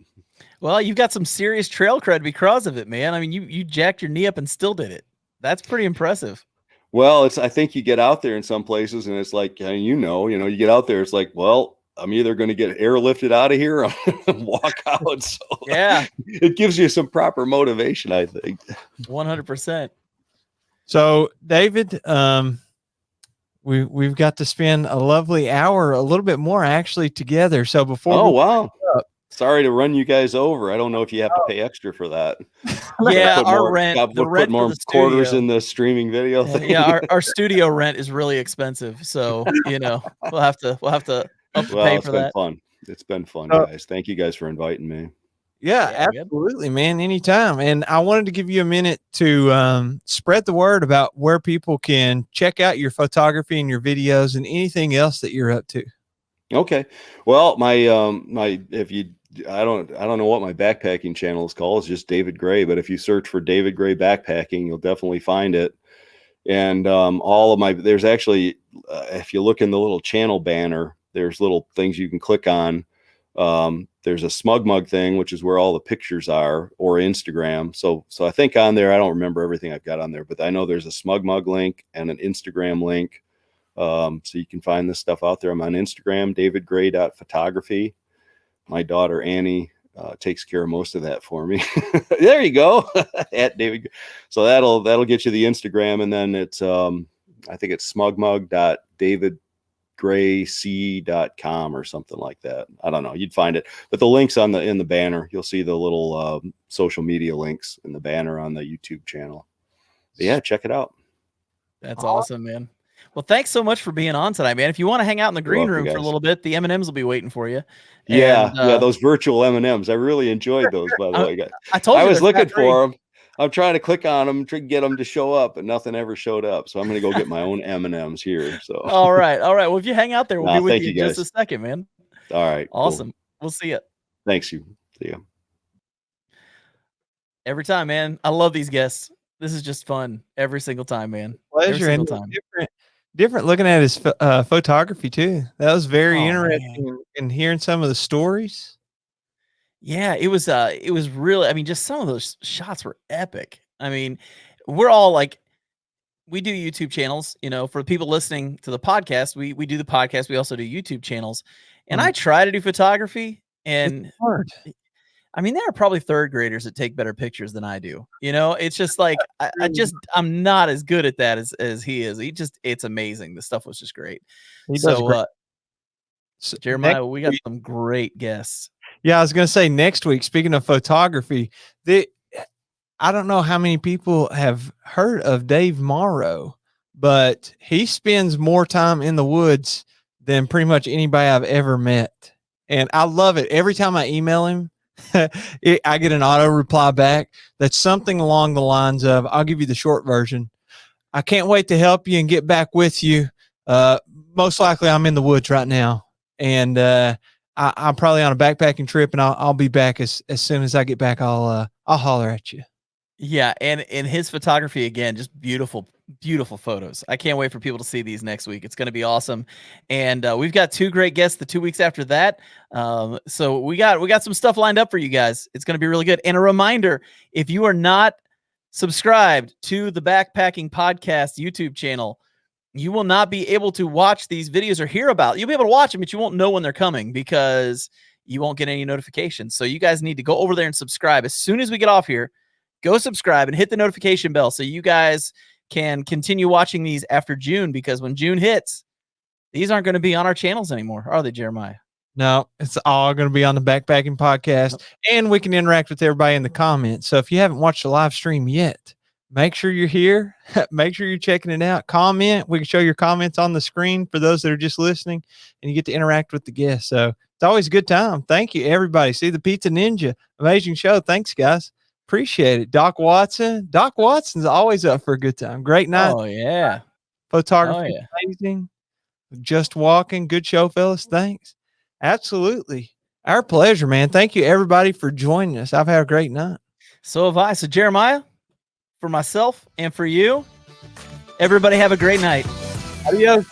Well, you've got some serious trail cred because of it, man. I mean, you jacked your knee up and still did it. That's pretty impressive. Well, I think you get out there in some places and it's like, you get out there, it's like, well, I'm either going to get airlifted out of here or I'm going to walk out. So Yeah, it gives you some proper motivation, I think. 100%. So, David, we've got to spend a lovely hour, a little bit more actually, together. So before, wow. Sorry to run you guys over. I don't know if you have to pay extra for that. Yeah, our more, rent, the rent put more for the quarters studio. in the streaming video thing. Yeah, our studio rent is really expensive, so we'll have to pay for that. Fun. It's been fun, guys. Thank you guys for inviting me. Yeah, absolutely, man. Anytime. And I wanted to give you a minute to spread the word about where people can check out your photography and your videos and anything else that you're up to. Okay. Well, I don't know what my backpacking channel is called. It's just David Gray, but if you search for David Gray backpacking, you'll definitely find it. And there's actually, if you look in the little channel banner, there's little things you can click on. There's a Smug Mug thing, which is where all the pictures are, or Instagram. So I think on there, I don't remember everything I've got on there, but I know there's a Smug Mug link and an Instagram link. So you can find this stuff out there. I'm on Instagram, davidgray.photography. My daughter, Annie, takes care of most of that for me. There you go. At David. So that'll get you the Instagram. And then it's, I think it's smugmug.davidgrayc.com or something like that. I don't know. You'd find it, but the link's in the banner. You'll see the little social media links in the banner on the YouTube channel. But yeah, check it out. That's awesome, man. Well, thanks so much for being on tonight, man. If you want to hang out in the green room for a little bit, the M&Ms will be waiting for you. Yeah, those virtual M&Ms. I really enjoyed those, by the way. I told you I was looking for them. I'm trying to click on them to get them to show up, but nothing ever showed up. So I'm going to go get my own M&Ms here. So all right. Well, if you hang out there, we'll be with you in just a second, man. All right. Awesome. Cool. We'll see you. Thanks. See you. Every time, man. I love these guests. This is just fun every single time, man. Pleasure. Every single time. Different looking at his photography too. That was very interesting in hearing some of the stories. Yeah, it was really, I mean, just some of those shots were epic. I mean, we're all like, we do YouTube channels, for people listening to the podcast, we do the podcast. We also do YouTube channels, and I try to do photography, and it's hard. I mean, there are probably third graders that take better pictures than I do. It's just like, I'm not as good at that as he is. It's amazing. The stuff was just great. So Jeremiah, we got some great guests. Yeah, I was going to say next week, speaking of photography, I don't know how many people have heard of Dave Morrow, but he spends more time in the woods than pretty much anybody I've ever met. And I love it. Every time I email him, I get an auto reply back that's something along the lines of, I'll give you the short version. I can't wait to help you and get back with you. Most likely I'm in the woods right now. And I'm probably on a backpacking trip, and I'll be back as soon as I get back. I'll holler at you. Yeah, and his photography again, just beautiful, beautiful photos. I can't wait for people to see these next week. It's going to be awesome, and we've got 2 great guests the 2 weeks after that. So we got some stuff lined up for you guys. It's going to be really good. And a reminder: if you are not subscribed to the Backpacking Podcast YouTube channel, you will not be able to watch these videos or hear about. You'll be able to watch them, but you won't know when they're coming because you won't get any notifications. So you guys need to go over there and subscribe as soon as we get off here. Go subscribe and hit the notification bell so you guys can continue watching these after June, because when June hits, these aren't going to be on our channels anymore, are they, Jeremiah? No, it's all going to be on the Backpacking Podcast, and we can interact with everybody in the comments. So if you haven't watched the live stream yet, make sure you're here. Make sure you're checking it out. Comment. We can show your comments on the screen for those that are just listening, and you get to interact with the guests. So it's always a good time. Thank you, everybody. See the Pizza Ninja. Amazing show. Thanks, guys. Appreciate it. Doc Watson. Doc Watson's always up for a good time. Great night. Oh, yeah. Photography, Oh, yeah. amazing. Just walking. Good show, fellas. Thanks. Absolutely. Our pleasure, man. Thank you, everybody, for joining us. I've had a great night. So have I. So, Jeremiah, for myself and for you, everybody have a great night. Adios.